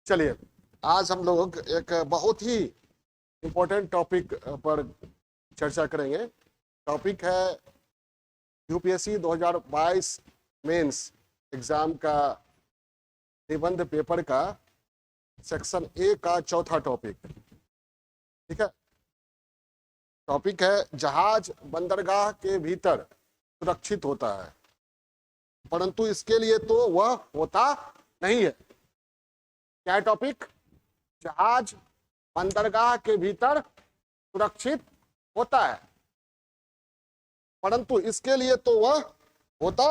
चलिए, आज हम लोग एक बहुत ही इम्पोर्टेंट टॉपिक पर चर्चा करेंगे। टॉपिक है यूपीएससी 2022 मेंस एग्जाम का निबंध पेपर का सेक्शन ए का चौथा टॉपिक। ठीक है, टॉपिक है जहाज बंदरगाह के भीतर सुरक्षित होता है, परंतु इसके लिए तो वह होता नहीं है। क्या है टॉपिक? जहाज बंदरगाह के भीतर सुरक्षित होता है, परंतु इसके लिए तो वह होता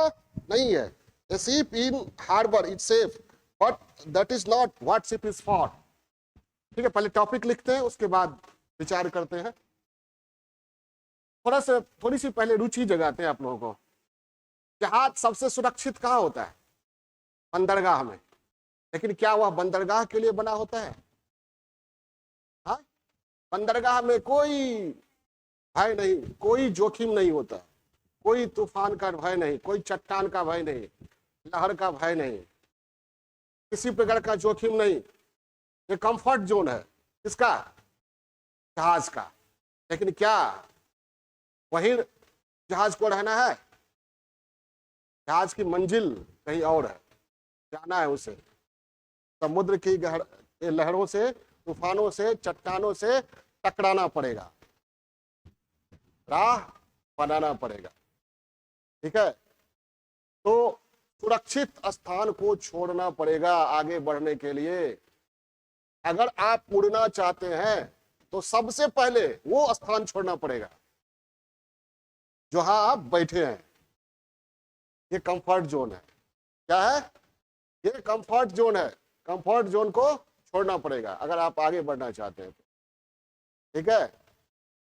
नहीं है। A ship in harbor is safe, but that is not what ship is for। ठीक है, पहले टॉपिक लिखते हैं, उसके बाद विचार करते हैं। थोड़ी सी पहले रुचि जगाते हैं आप लोगों को। जहाज सबसे सुरक्षित कहाँ होता है? बंदरगाह में। लेकिन क्या वह बंदरगाह के लिए बना होता है? हाँ, बंदरगाह में कोई भय नहीं, कोई जोखिम नहीं होता, कोई तूफान का भय नहीं, कोई चट्टान का भय नहीं, लहर का भय नहीं, किसी प्रकार का जोखिम नहीं। ये कंफर्ट जोन है किसका? जहाज का। लेकिन क्या वही जहाज को रहना है? जहाज की मंजिल कहीं और है, जाना है उसे। समुद्र की लहरों से, तूफानों से, चट्टानों से टकराना पड़ेगा, राह बनाना पड़ेगा। ठीक है, तो सुरक्षित स्थान को छोड़ना पड़ेगा आगे बढ़ने के लिए। अगर आप उड़ना चाहते हैं तो सबसे पहले वो स्थान छोड़ना पड़ेगा जहां आप बैठे हैं। ये कंफर्ट जोन है। क्या है? ये कंफर्ट जोन है। कंफर्ट जोन को छोड़ना पड़ेगा अगर आप आगे बढ़ना चाहते हैं तो। ठीक है,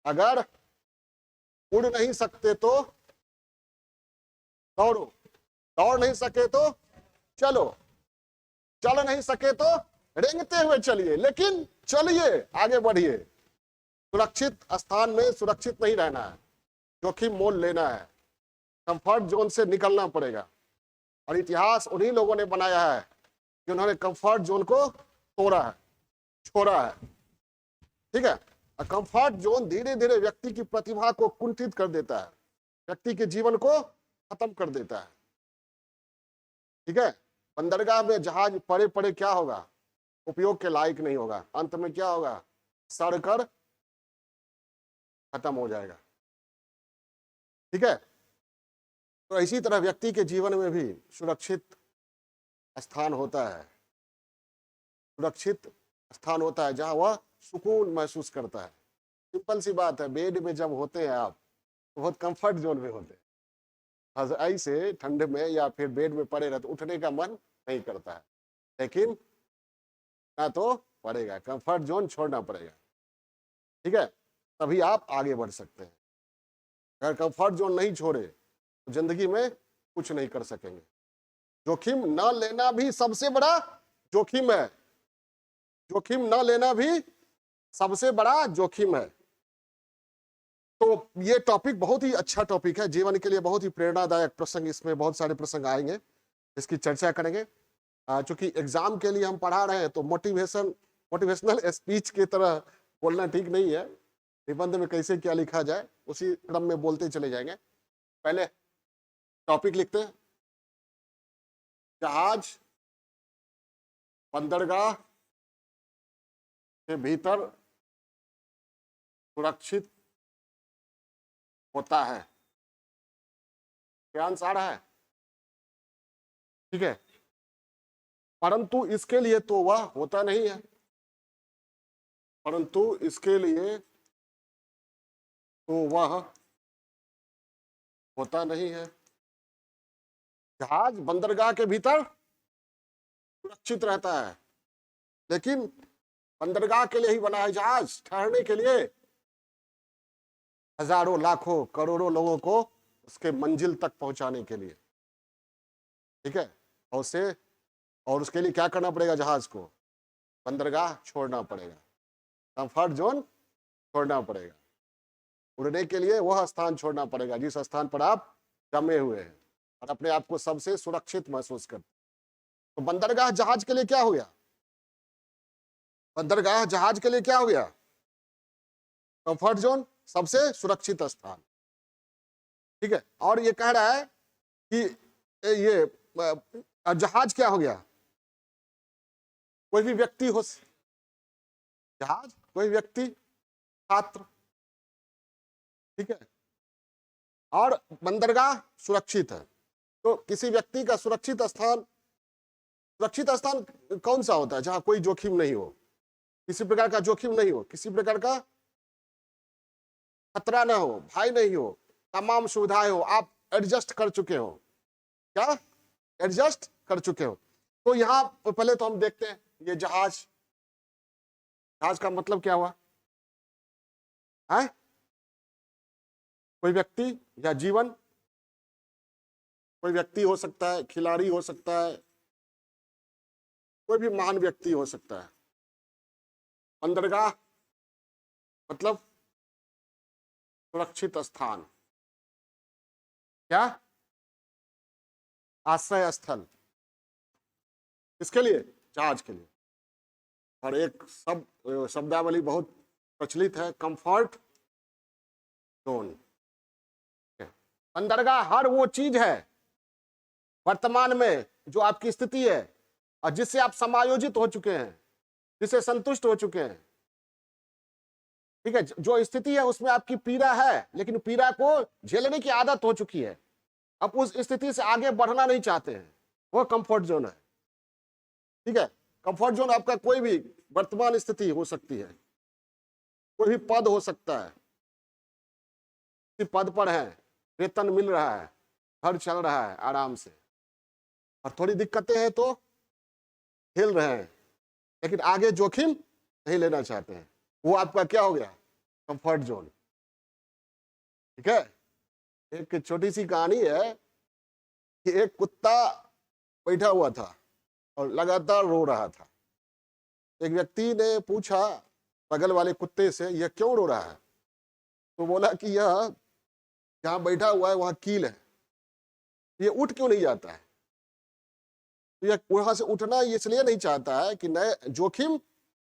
अगर उड़ नहीं सकते तो दौड़ो, दौड़ नहीं सके तो चलो, चल नहीं सके तो रेंगते हुए चलिए, लेकिन चलिए, आगे बढ़िए। सुरक्षित स्थान में सुरक्षित नहीं रहना है, जोखिम मोल लेना है, कंफर्ट जोन से निकलना पड़ेगा। और इतिहास उन्हीं लोगों ने बनाया है जिन्होंने कंफर्ट जोन को तोड़ा है, छोड़ा है। ठीक है, कंफर्ट जोन धीरे धीरे व्यक्ति की प्रतिभा को कुंठित कर देता है, व्यक्ति के जीवन को खत्म कर देता है। ठीक है, बंदरगाह में जहाज पड़े पड़े क्या होगा? उपयोग के लायक नहीं होगा, अंत में क्या होगा? सड़कर खत्म हो जाएगा। ठीक है, तो इसी तरह व्यक्ति के जीवन में भी सुरक्षित स्थान होता है, सुरक्षित स्थान होता है जहां वह सुकून महसूस करता है। सिंपल सी बात है, बेड में जब होते हैं आप तो बहुत कंफर्ट जोन में होते हैं। ऐसे ठंड में या फिर बेड में पड़े रहते, उठने का मन नहीं करता है, लेकिन ना तो पड़ेगा, कंफर्ट जोन छोड़ना पड़ेगा। ठीक है, तभी आप आगे बढ़ सकते हैं। अगर कंफर्ट जोन नहीं छोड़े तो जिंदगी में कुछ नहीं कर सकेंगे। जोखिम न लेना भी सबसे बड़ा जोखिम है। जोखिम न लेना भी सबसे बड़ा जोखिम है। तो ये टॉपिक बहुत ही अच्छा टॉपिक है, जीवन के लिए बहुत ही प्रेरणादायक प्रसंग, इसमें बहुत सारे प्रसंग आएंगे, इसकी चर्चा करेंगे। चूंकि एग्जाम के लिए हम पढ़ा रहे हैं तो मोटिवेशनल स्पीच की तरह बोलना ठीक नहीं है। निबंध में कैसे क्या लिखा जाए उसी क्रम में बोलते चले जाएंगे। पहले टॉपिक लिखते हैं, जहाज बंदरगाह के भीतर सुरक्षित होता है। क्या आंसर है? ठीक है, परंतु इसके लिए तो वह होता नहीं है, परंतु इसके लिए तो वह होता नहीं है। जहाज बंदरगाह के भीतर सुरक्षित रहता है, लेकिन बंदरगाह के लिए ही बना है जहाज, ठहरने के लिए, हजारों लाखों करोड़ों लोगों को उसके मंजिल तक पहुंचाने के लिए। ठीक है, और उसके लिए क्या करना पड़ेगा? जहाज को बंदरगाह छोड़ना पड़ेगा, कंफर्ट जोन छोड़ना पड़ेगा, उड़ने के लिए वह स्थान छोड़ना पड़ेगा जिस स्थान पर आप जमे हुए हैं और अपने आप को सबसे सुरक्षित महसूस करते। तो बंदरगाह जहाज के लिए क्या हो गया? बंदरगाह जहाज के लिए क्या हो गया? कंफर्ट जोन, सबसे सुरक्षित स्थान। ठीक है, और ये कह रहा है कि ये जहाज क्या हो गया? कोई भी व्यक्ति हो, जहाज कोई व्यक्ति, छात्र। ठीक है, और बंदरगाह सुरक्षित है। तो किसी व्यक्ति का सुरक्षित स्थान कौन सा होता है? जहां कोई जोखिम नहीं हो, किसी प्रकार का जोखिम नहीं हो, किसी प्रकार का खतरा ना हो, भय नहीं हो, तमाम सुविधाएं हो, आप एडजस्ट कर चुके हो। क्या एडजस्ट कर चुके हो? तो यहां पहले तो हम देखते हैं ये जहाज का मतलब क्या हुआ है? कोई व्यक्ति या जीवन, कोई व्यक्ति हो सकता है, खिलाड़ी हो सकता है, कोई भी महान व्यक्ति हो सकता है। बंदरगाह मतलब सुरक्षित स्थान, क्या आश्रय स्थल, किसके लिए? जहाज के लिए। और एक शब्दावली बहुत प्रचलित है, कंफर्ट जोन। बंदरगाह हर वो चीज है वर्तमान में जो आपकी स्थिति है और जिससे आप समायोजित हो चुके हैं, जिससे संतुष्ट हो चुके हैं। ठीक है, जो स्थिति है उसमें आपकी पीड़ा है, लेकिन पीड़ा को झेलने की आदत हो चुकी है, अब उस स्थिति से आगे बढ़ना नहीं चाहते हैं, वो कंफर्ट जोन है। ठीक है, कंफर्ट जोन आपका कोई भी वर्तमान स्थिति हो सकती है, कोई भी पद हो सकता है, किसी पद पर है, वेतन मिल रहा है, घर चल रहा है आराम से, और थोड़ी दिक्कतें हैं तो हिल रहे हैं, लेकिन आगे जोखिम नहीं लेना चाहते हैं, वो आपका क्या हो गया? Comfort zone. ठीक है, एक छोटी सी कहानी है कि एक कुत्ता बैठा हुआ था और लगातार रो रहा था। एक व्यक्ति ने पूछा बगल वाले कुत्ते से, यह क्यों रो रहा है? तो बोला कि यह जहां बैठा हुआ है वहां कील है, ये उठ क्यों नहीं जाता है? तो यह वहां से उठना इसलिए नहीं चाहता है कि नए जोखिम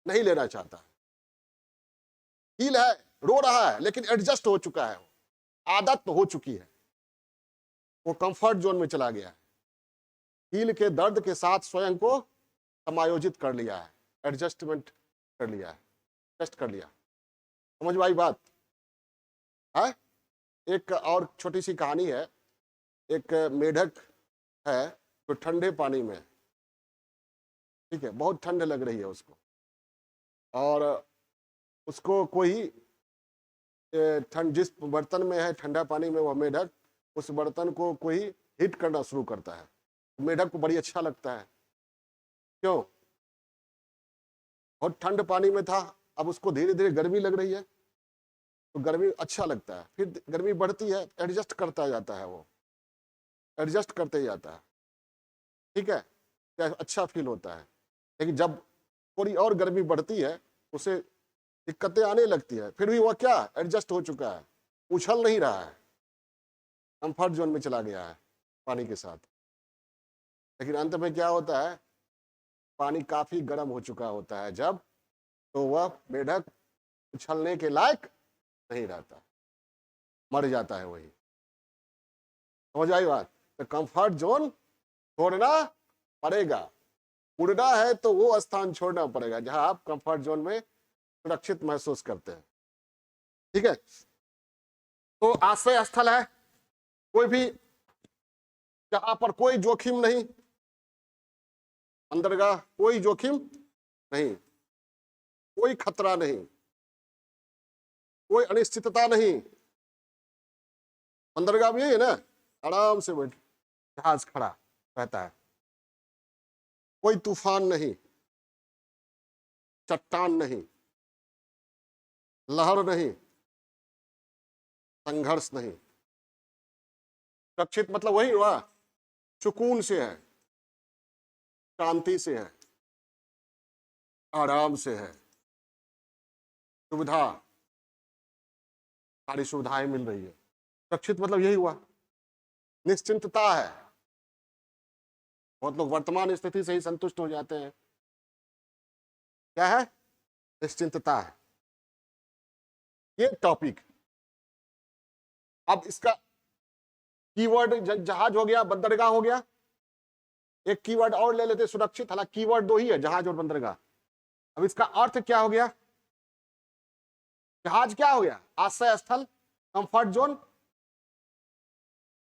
नहीं लेना चाहता है। कील है, रो रहा है, लेकिन एडजस्ट हो चुका है, आदत हो चुकी है, वो कंफर्ट जोन में चला गया है। कील के दर्द के साथ स्वयं को समायोजित कर लिया है, एडजस्टमेंट कर लिया है, एडजस्ट कर लिया। समझ में आई बात है? एक और छोटी सी कहानी है। एक मेढक है जो ठंडे पानी में, ठीक है, बहुत ठंड लग रही है उसको, और उसको कोई ठंड जिस बर्तन में है ठंडा पानी में, वह मेढक उस बर्तन को कोई हिट करना शुरू करता है। मेढक को बड़ी अच्छा लगता है, क्यों? बहुत ठंड पानी में था, अब उसको धीरे धीरे गर्मी लग रही है, तो गर्मी अच्छा लगता है, फिर गर्मी बढ़ती है, एडजस्ट करता जाता है, वो एडजस्ट करते जाता है। ठीक है, क्या अच्छा फील होता है। लेकिन जब थोड़ी और गर्मी बढ़ती है, उसे दिक्कतें आने लगती है, फिर भी वह क्या एडजस्ट हो चुका है, उछल नहीं रहा है, कंफर्ट जोन में चला गया है पानी के साथ। लेकिन अंत में क्या होता है? पानी काफी गर्म हो चुका होता है जब, तो वह मेढक उछलने के लायक नहीं रहता, मर जाता है वही। समझ आई बात? तो कंफर्ट जोन छोड़ना पड़ेगा। उड़ना है तो वो स्थान छोड़ना पड़ेगा जहां आप कंफर्ट जोन में सुरक्षित महसूस करते हैं। ठीक है, तो आश्रय स्थल है कोई भी जहां पर कोई जोखिम नहीं, बंदरगाह कोई जोखिम नहीं, कोई खतरा नहीं, कोई अनिश्चितता नहीं। बंदरगाह भी है ना, आराम से बैठ जहाज खड़ा रहता है, कोई तूफान नहीं, चट्टान नहीं, लहर नहीं, संघर्ष नहीं। सुरक्षित मतलब वही हुआ, सुकून से है, शांति से है, आराम से है, सुविधा, सारी सुविधाएं मिल रही है। सुरक्षित मतलब यही हुआ, निश्चिंतता है। बहुत लोग वर्तमान स्थिति से ही संतुष्ट हो जाते हैं। क्या है? निश्चिंतता है। ये टॉपिक। अब इसका कीवर्ड जहाज हो गया, बंदरगाह हो गया। एक कीवर्ड और ले लेते सुरक्षित, हालांकि कीवर्ड दो ही है, जहाज और बंदरगाह। अब इसका अर्थ क्या हो गया? जहाज क्या हो गया? आश्रय स्थल, कंफर्ट जोन।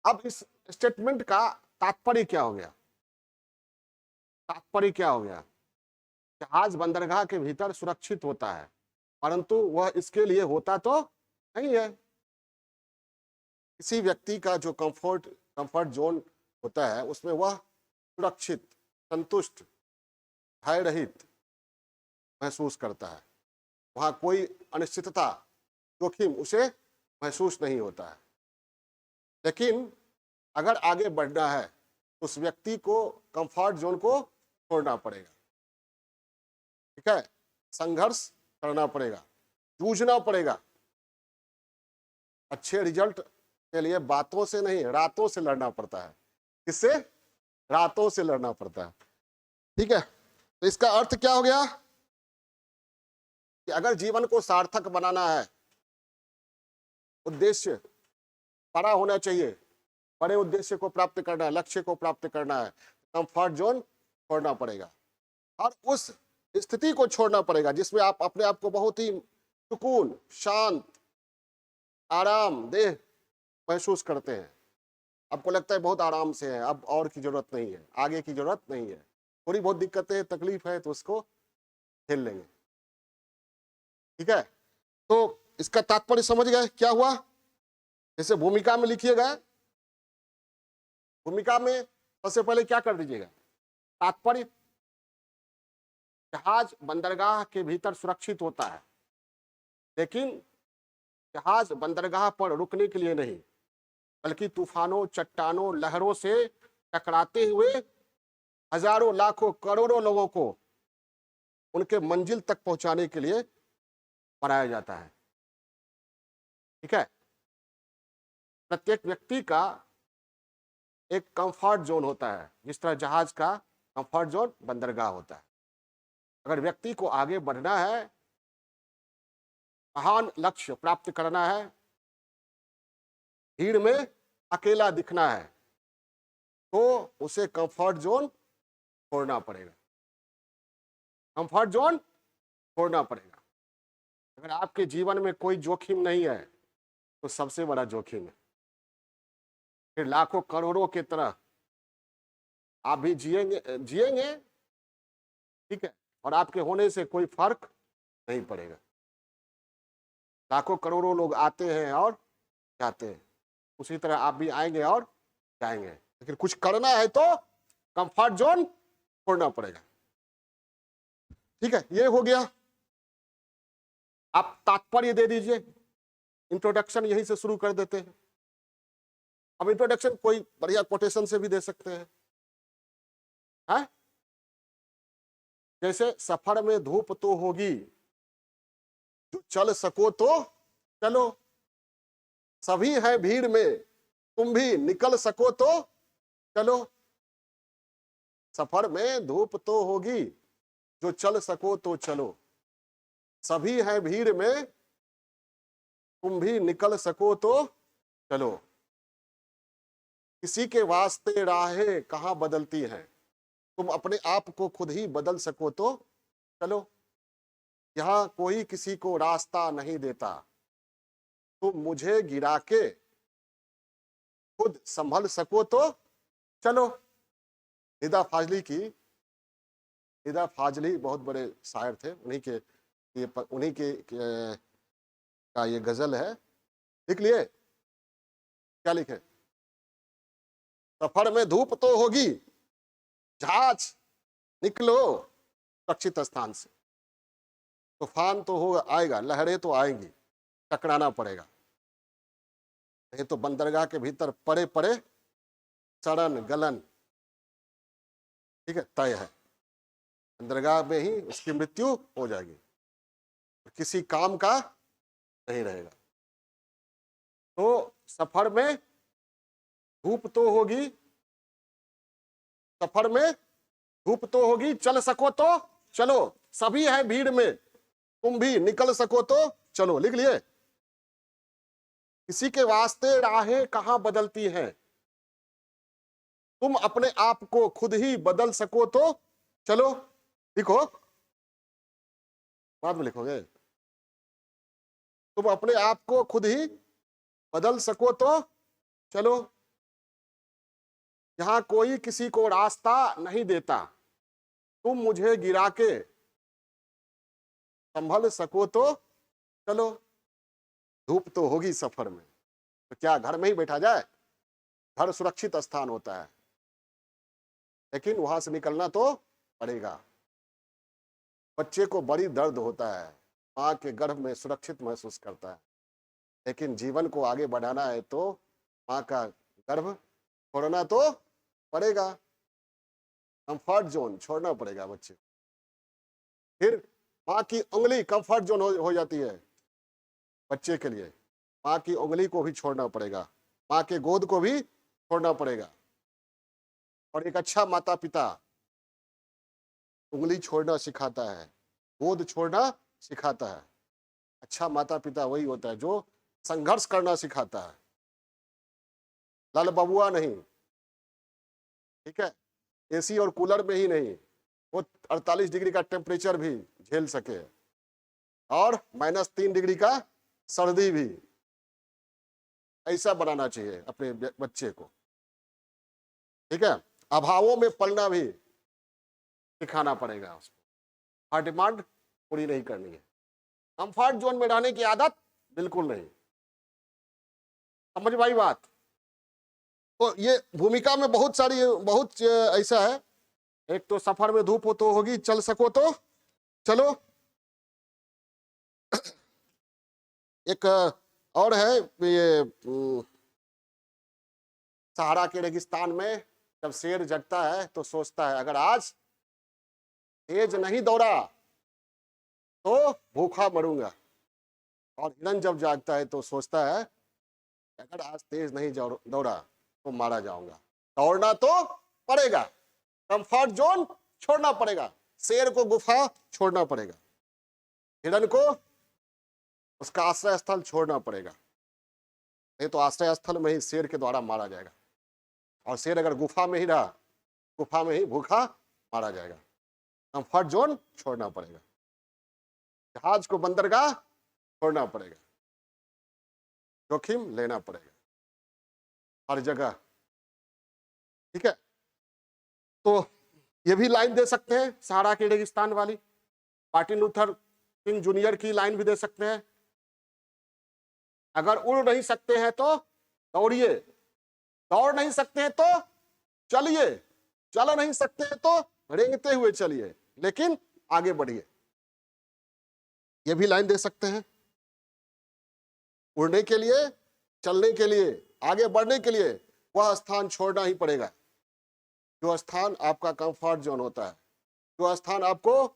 अब इस स्टेटमेंट का तात्पर्य क्या हो गया? तात्पर्य क्या हो गया? जहाज बंदरगाह के भीतर सुरक्षित होता है, परंतु वह इसके लिए होता तो नहीं है। किसी व्यक्ति का जो कंफर्ट जोन होता है, उसमें वह सुरक्षित, संतुष्ट, भय रहित महसूस करता है। वहां कोई अनिश्चितता, जोखिम उसे महसूस नहीं होता है। लेकिन अगर आगे बढ़ना है, उस व्यक्ति को कंफर्ट जोन को छोड़ना पड़ेगा। ठीक है, संघर्ष करना पड़ेगा, जूझना पड़ेगा। अच्छे रिजल्ट के लिए बातों से नहीं, रातों से लड़ना पड़ता है। किससे? रातों से लड़ना पड़ता है। ठीक है, तो इसका अर्थ क्या हो गया कि अगर जीवन को सार्थक बनाना है, उद्देश्य बड़ा होना चाहिए, बड़े उद्देश्य को प्राप्त करना है, लक्ष्य को प्राप्त करना है, कंफर्ट जोन छोड़ना पड़ेगा और उस स्थिति को छोड़ना पड़ेगा जिसमें आप अपने आप को बहुत ही सुकून, शांत, आरामदेह महसूस करते हैं। आपको लगता है बहुत आराम से है, अब और की जरूरत नहीं है, आगे की जरूरत नहीं है। थोड़ी बहुत दिक्कतें, तकलीफ है तो उसको झेल लेंगे। ठीक है, तो इसका तात्पर्य समझ गए क्या हुआ? जैसे भूमिका में लिखिएगा, भूमिका में सबसे पहले क्या कर दीजिएगा? तात्पर्य। जहाज बंदरगाह के भीतर सुरक्षित होता है, लेकिन जहाज बंदरगाह पर रुकने के लिए नहीं, बल्कि तूफानों, चट्टानों, लहरों से टकराते हुए हजारों, लाखों, करोड़ों लोगों को उनके मंजिल तक पहुंचाने के लिए बनाया जाता है। ठीक है, प्रत्येक व्यक्ति का एक कंफर्ट जोन होता है, जिस तरह जहाज का कंफर्ट जोन बंदरगाह होता है। अगर व्यक्ति को आगे बढ़ना है, महान लक्ष्य प्राप्त करना है, भीड़ में अकेला दिखना है, तो उसे कंफर्ट जोन छोड़ना पड़ेगा। कंफर्ट जोन छोड़ना पड़ेगा। अगर आपके जीवन में कोई जोखिम नहीं है, तो सबसे बड़ा जोखिम है। फिर लाखों करोड़ों की तरह आप भी जिएंगे, ठीक है, और आपके होने से कोई फर्क नहीं पड़ेगा। लाखों करोड़ों लोग आते हैं और जाते हैं, उसी तरह आप भी आएंगे और जाएंगे। लेकिन कुछ करना है तो कंफर्ट जोन छोड़ना पड़ेगा। ठीक है, ये हो गया। आप तात्पर्य दे दीजिए, इंट्रोडक्शन यहीं से शुरू कर देते हैं। अब इंट्रोडक्शन कोई बढ़िया कोटेशन से भी दे सकते हैं, है? जैसे सफर में धूप तो होगी, जो चल सको तो चलो, सभी है भीड़ में, तुम भी निकल सको तो चलो। सफर में धूप तो होगी, जो चल सको तो चलो, सभी है भीड़ में, तुम भी निकल सको तो चलो। किसी के वास्ते राहें कहां बदलती हैं, तुम अपने आप को खुद ही बदल सको तो चलो। यहां कोई किसी को रास्ता नहीं देता, तुम मुझे गिरा के खुद संभल सको तो चलो। निदा फाजली बहुत बड़े शायर थे, उन्हीं के का ये गजल है। लिख लिए? क्या लिखे? सफर में धूप तो होगी, जहाज निकलो सुरक्षित स्थान से। तूफान तो हो आएगा, लहरें तो आएंगी, टकराना पड़ेगा, नहीं तो बंदरगाह के भीतर पड़े पड़े सड़न गलन, ठीक है, तय है। बंदरगाह में ही उसकी मृत्यु हो जाएगी, किसी काम का नहीं रहेगा। तो सफर में धूप तो होगी, सफर में धूप तो होगी, चल सको तो चलो, सभी है भीड़ में, तुम भी निकल सको तो चलो। लिख लिए? किसी के वास्ते राहें कहां बदलती हैं, तुम अपने आप को खुद ही बदल सको तो चलो। लिखो, बाद में लिखोगे। तुम अपने आप को खुद ही बदल सको तो चलो। यहां कोई किसी को रास्ता नहीं देता, तुम मुझे गिरा के संभल सको तो चलो। धूप तो होगी सफर में, तो क्या घर में ही बैठा जाए? घर सुरक्षित स्थान होता है, लेकिन वहां से निकलना तो पड़ेगा। बच्चे को बड़ी दर्द होता है, मां के गर्भ में सुरक्षित महसूस करता है, लेकिन जीवन को आगे बढ़ाना है तो मां का गर्भ छोड़ना तो पड़ेगा। कंफर्ट जोन छोड़ना पड़ेगा बच्चे। फिर मां की उंगली कंफर्ट जोन हो जाती है बच्चे के लिए। मां की उंगली को भी छोड़ना पड़ेगा, मां के गोद को भी छोड़ना पड़ेगा। और एक अच्छा माता पिता उंगली छोड़ना सिखाता है, गोद छोड़ना सिखाता है। अच्छा माता पिता वही होता है जो संघर्ष करना सिखाता है, लाल बबुआ नहीं। ठीक है? एसी और कूलर में ही नहीं, वो 48 डिग्री का टेम्परेचर भी झेल सके और -3 डिग्री का सर्दी भी। ऐसा बनाना चाहिए अपने बच्चे को। ठीक है? अभावों में पलना भी सिखाना पड़ेगा उसको। हर डिमांड पूरी नहीं करनी है। कंफर्ट जोन में रहने की आदत बिल्कुल नहीं। समझ भाई बात? तो ये भूमिका में बहुत सारी बहुत ऐसा है। एक तो सफर में धूप हो तो होगी, चल सको तो चलो। एक और है ये, सहारा के रेगिस्तान में जब शेर जगता है तो सोचता है अगर आज तेज नहीं दौड़ा तो भूखा मरूंगा। और हिरन जब जागता है तो सोचता है अगर आज तेज नहीं दौड़ा तो मारा जाऊंगा। दौड़ना तो पड़ेगा, कंफर्ट जोन छोड़ना पड़ेगा, शेर को गुफा छोड़ना पड़ेगा, हिरन को उसका आश्रय स्थल छोड़ना पड़ेगा। नहीं तो आश्रय स्थल में ही शेर के द्वारा मारा जाएगा, और शेर अगर गुफा में ही रहा, गुफा में ही भूखा मारा जाएगा। कंफर्ट जोन छोड़ना पड़ेगा, जहाज को बंदरगाह छोड़ना पड़ेगा, जोखिम लेना पड़ेगा हर जगह। ठीक है? तो ये भी लाइन दे सकते हैं सहारा के रेगिस्तान वाली। मार्टिन लूथर किंग जूनियर की लाइन भी दे सकते हैं, अगर उड़ नहीं सकते हैं तो दौड़िए, दौड़ नहीं सकते हैं तो चलिए, चल नहीं सकते हैं तो रेंगते हुए चलिए, लेकिन आगे बढ़िए। ये भी लाइन दे सकते हैं। उड़ने के लिए, चलने के लिए, आगे बढ़ने के लिए वह स्थान छोड़ना ही पड़ेगा जो स्थान आपका कंफर्ट जोन होता है, जो स्थान आपको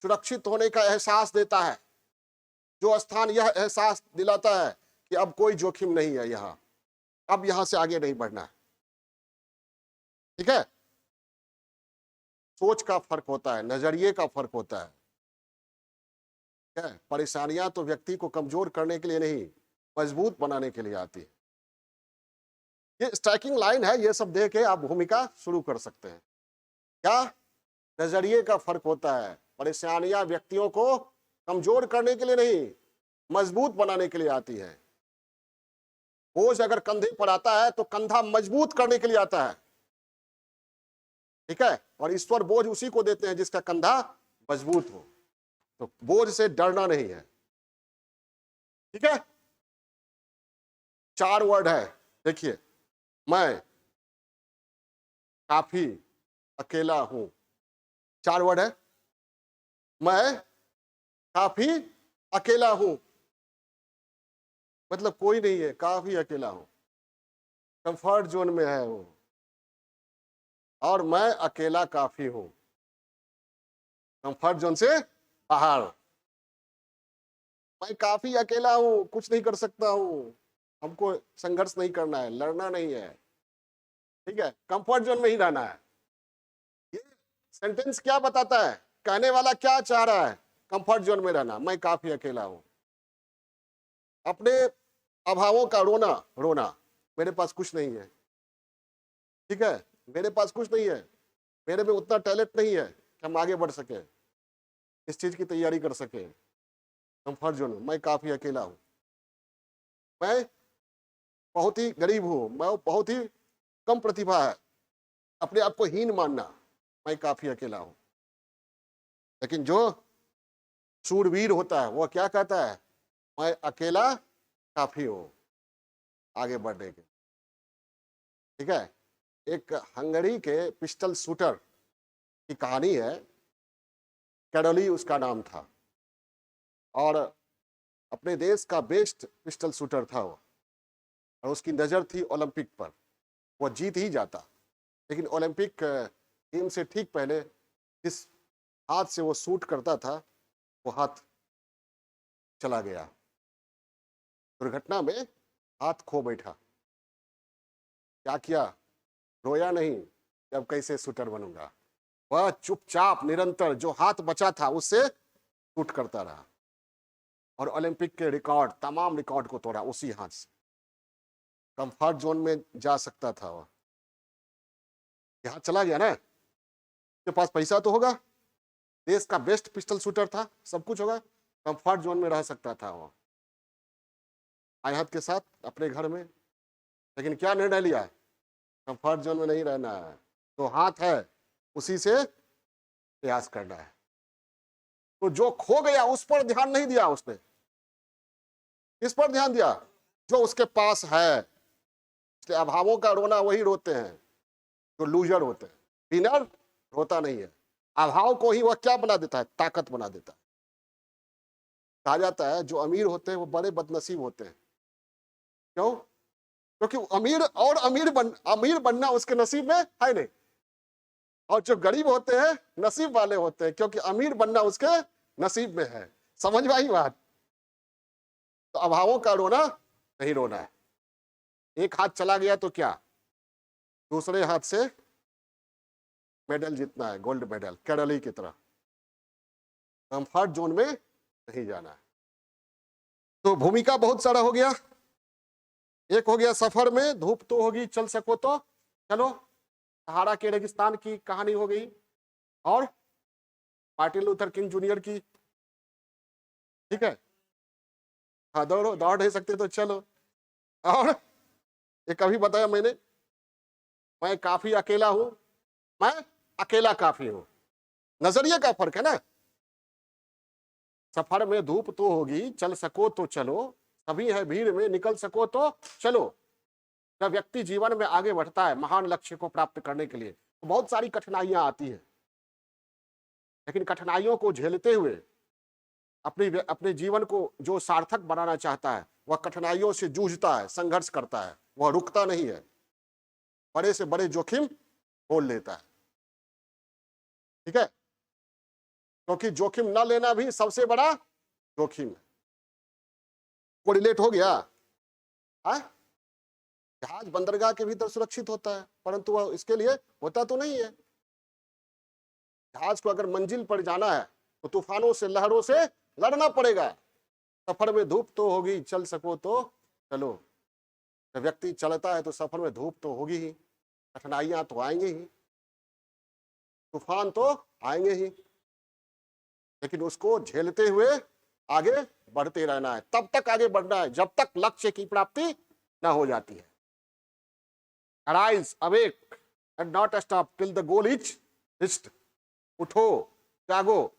सुरक्षित होने का एहसास देता है, जो स्थान यह एहसास दिलाता है कि अब कोई जोखिम नहीं है यहां, अब यहां से आगे नहीं बढ़ना है। ठीक है? सोच का फर्क होता है, नजरिए का फर्क होता है। परेशानियां तो व्यक्ति को कमजोर करने के लिए नहीं, मजबूत बनाने के लिए आती है। ये स्ट्राइकिंग लाइन है, ये सब देख के आप भूमिका शुरू कर सकते हैं। क्या? नजरिए का फर्क होता है। परेशानियां व्यक्तियों को कमजोर करने के लिए नहीं, मजबूत बनाने के लिए आती है। बोझ अगर कंधे पर आता है तो कंधा मजबूत करने के लिए आता है। ठीक है? और ईश्वर बोझ उसी को देते हैं जिसका कंधा मजबूत हो। तो बोझ से डरना नहीं है। ठीक है? 4 वर्ड है, देखिए। मैं काफी अकेला हूं। 4 वर्ड है। मैं काफी अकेला हूं, मतलब कोई नहीं है, काफी अकेला हूं, कंफर्ट जोन में है वो। और मैं अकेला काफी हूं, कंफर्ट जोन से बाहर। मैं काफी अकेला हूं, कुछ नहीं कर सकता हूं, हमको संघर्ष नहीं करना है, लड़ना नहीं है। ठीक है? कंफर्ट जोन में ही रहना है। ये सेंटेंस क्या बताता है? कहने वाला क्या चाह रहा है? कंफर्ट जोन में रहना, मैं काफी अकेला हूं। अपने अभावों का रोना रोना, मेरे पास कुछ नहीं है, ठीक है, मेरे पास कुछ नहीं है, मेरे में उतना टैलेंट नहीं है कि हम आगे बढ़ सके, इस चीज की तैयारी कर सके। कंफर्ट जोन, मैं काफी अकेला हूं, मैं बहुत ही गरीब हूं, मैं बहुत ही कम प्रतिभा है, अपने आप को हीन मानना, मैं काफी अकेला हूं। लेकिन जो शूरवीर होता है वो क्या कहता है, मैं अकेला काफी हूं आगे बढ़ने के। ठीक है, एक हंगरी के पिस्टल शूटर की कहानी है, कैरोली उसका नाम था, और अपने देश का बेस्ट पिस्टल शूटर था वो, और उसकी नजर थी ओलंपिक पर, वो जीत ही जाता। लेकिन ओलंपिक गेम से ठीक पहले जिस हाथ से वो शूट करता था वो हाथ चला गया, दुर्घटना में हाथ खो बैठा। क्या किया, रोया नहीं कि अब कैसे शूटर बनूंगा, वह चुपचाप निरंतर जो हाथ बचा था उससे शूट करता रहा, और ओलंपिक के रिकॉर्ड, तमाम रिकॉर्ड को तोड़ा उसी हाथ से। कंफर्ट जोन में जा सकता था वह, यहां चला गया ना, उसके पास पैसा तो होगा, देश का बेस्ट पिस्टल शूटर था, सब कुछ होगा, कंफर्ट जोन में रह सकता था वो आयात के साथ अपने घर में। लेकिन क्या निर्णय लिया, कंफर्ट जोन में नहीं रहना है, तो हाथ है उसी से प्रयास करना है। तो जो खो गया उस पर ध्यान नहीं दिया उसने, किस पर ध्यान दिया, जो उसके पास है। इसलिए अभावों का रोना वही रोते हैं जो लूजर होते हैं, विनर रोता नहीं है। अभाव को ही वह क्या बना देता है, ताकत बना देता है। कहा जाता है जो अमीर होते हैं वो बड़े बदनसीब होते हैं। क्यों, क्योंकि अमीर बनना उसके नसीब में है नहीं, और जो गरीब होते हैं नसीब वाले होते हैं, क्योंकि अमीर बनना उसके नसीब में है। समझ में आई बात। तो अभावों का रोना नहीं रोना है। एक हाथ चला गया तो क्या, दूसरे हाथ से मेडल जीतना है, गोल्ड मेडल कैरोली की तरह। कंफर्ट जोन में नहीं जाना है। तो भूमिका बहुत सारा हो गया, एक हो गया सफर में धूप तो होगी चल सको तो चलो, सहारा के रेगिस्तान की कहानी हो गई, और मार्टिन लूथर किंग जूनियर की, ठीक है, हाँ दौड़ो, दौड़ नहीं सकते तो चलो। और एक अभी बताया मैंने, मैं काफी अकेला हूं, मैं अकेला काफी हूं, नजरिए का फर्क है ना। सफर में धूप तो होगी चल सको तो चलो, सभी है भीड़ में निकल सको तो चलो। जब व्यक्ति जीवन में आगे बढ़ता है महान लक्ष्य को प्राप्त करने के लिए, तो बहुत सारी कठिनाइयां आती है, लेकिन कठिनाइयों को झेलते हुए अपने जीवन को जो सार्थक बनाना चाहता है वह कठिनाइयों से जूझता है, संघर्ष करता है, वह रुकता नहीं है, बड़े से बड़े जोखिम बोल लेता है। ठीक है, क्योंकि जोखिम न लेना भी सबसे बड़ा जोखिम है। कोरिलेट हो गया। जहाज बंदरगाह के भीतर सुरक्षित होता है, परंतु वह इसके लिए होता तो नहीं है। जहाज को अगर मंजिल पर जाना है तो तूफानों से, लहरों से लड़ना पड़ेगा। सफर में धूप तो होगी चल सको तो चलो। जब व्यक्ति चलता है तो सफर में धूप तो होगी ही, कठिनाइयां तो आएंगी ही, तूफान तो आएंगे ही, लेकिन उसको झेलते हुए आगे बढ़ते रहना है। तब तक आगे बढ़ना है जब तक लक्ष्य की प्राप्ति ना हो जाती है। Arise, awake and not stop till the goal is reached. उठो, जागो,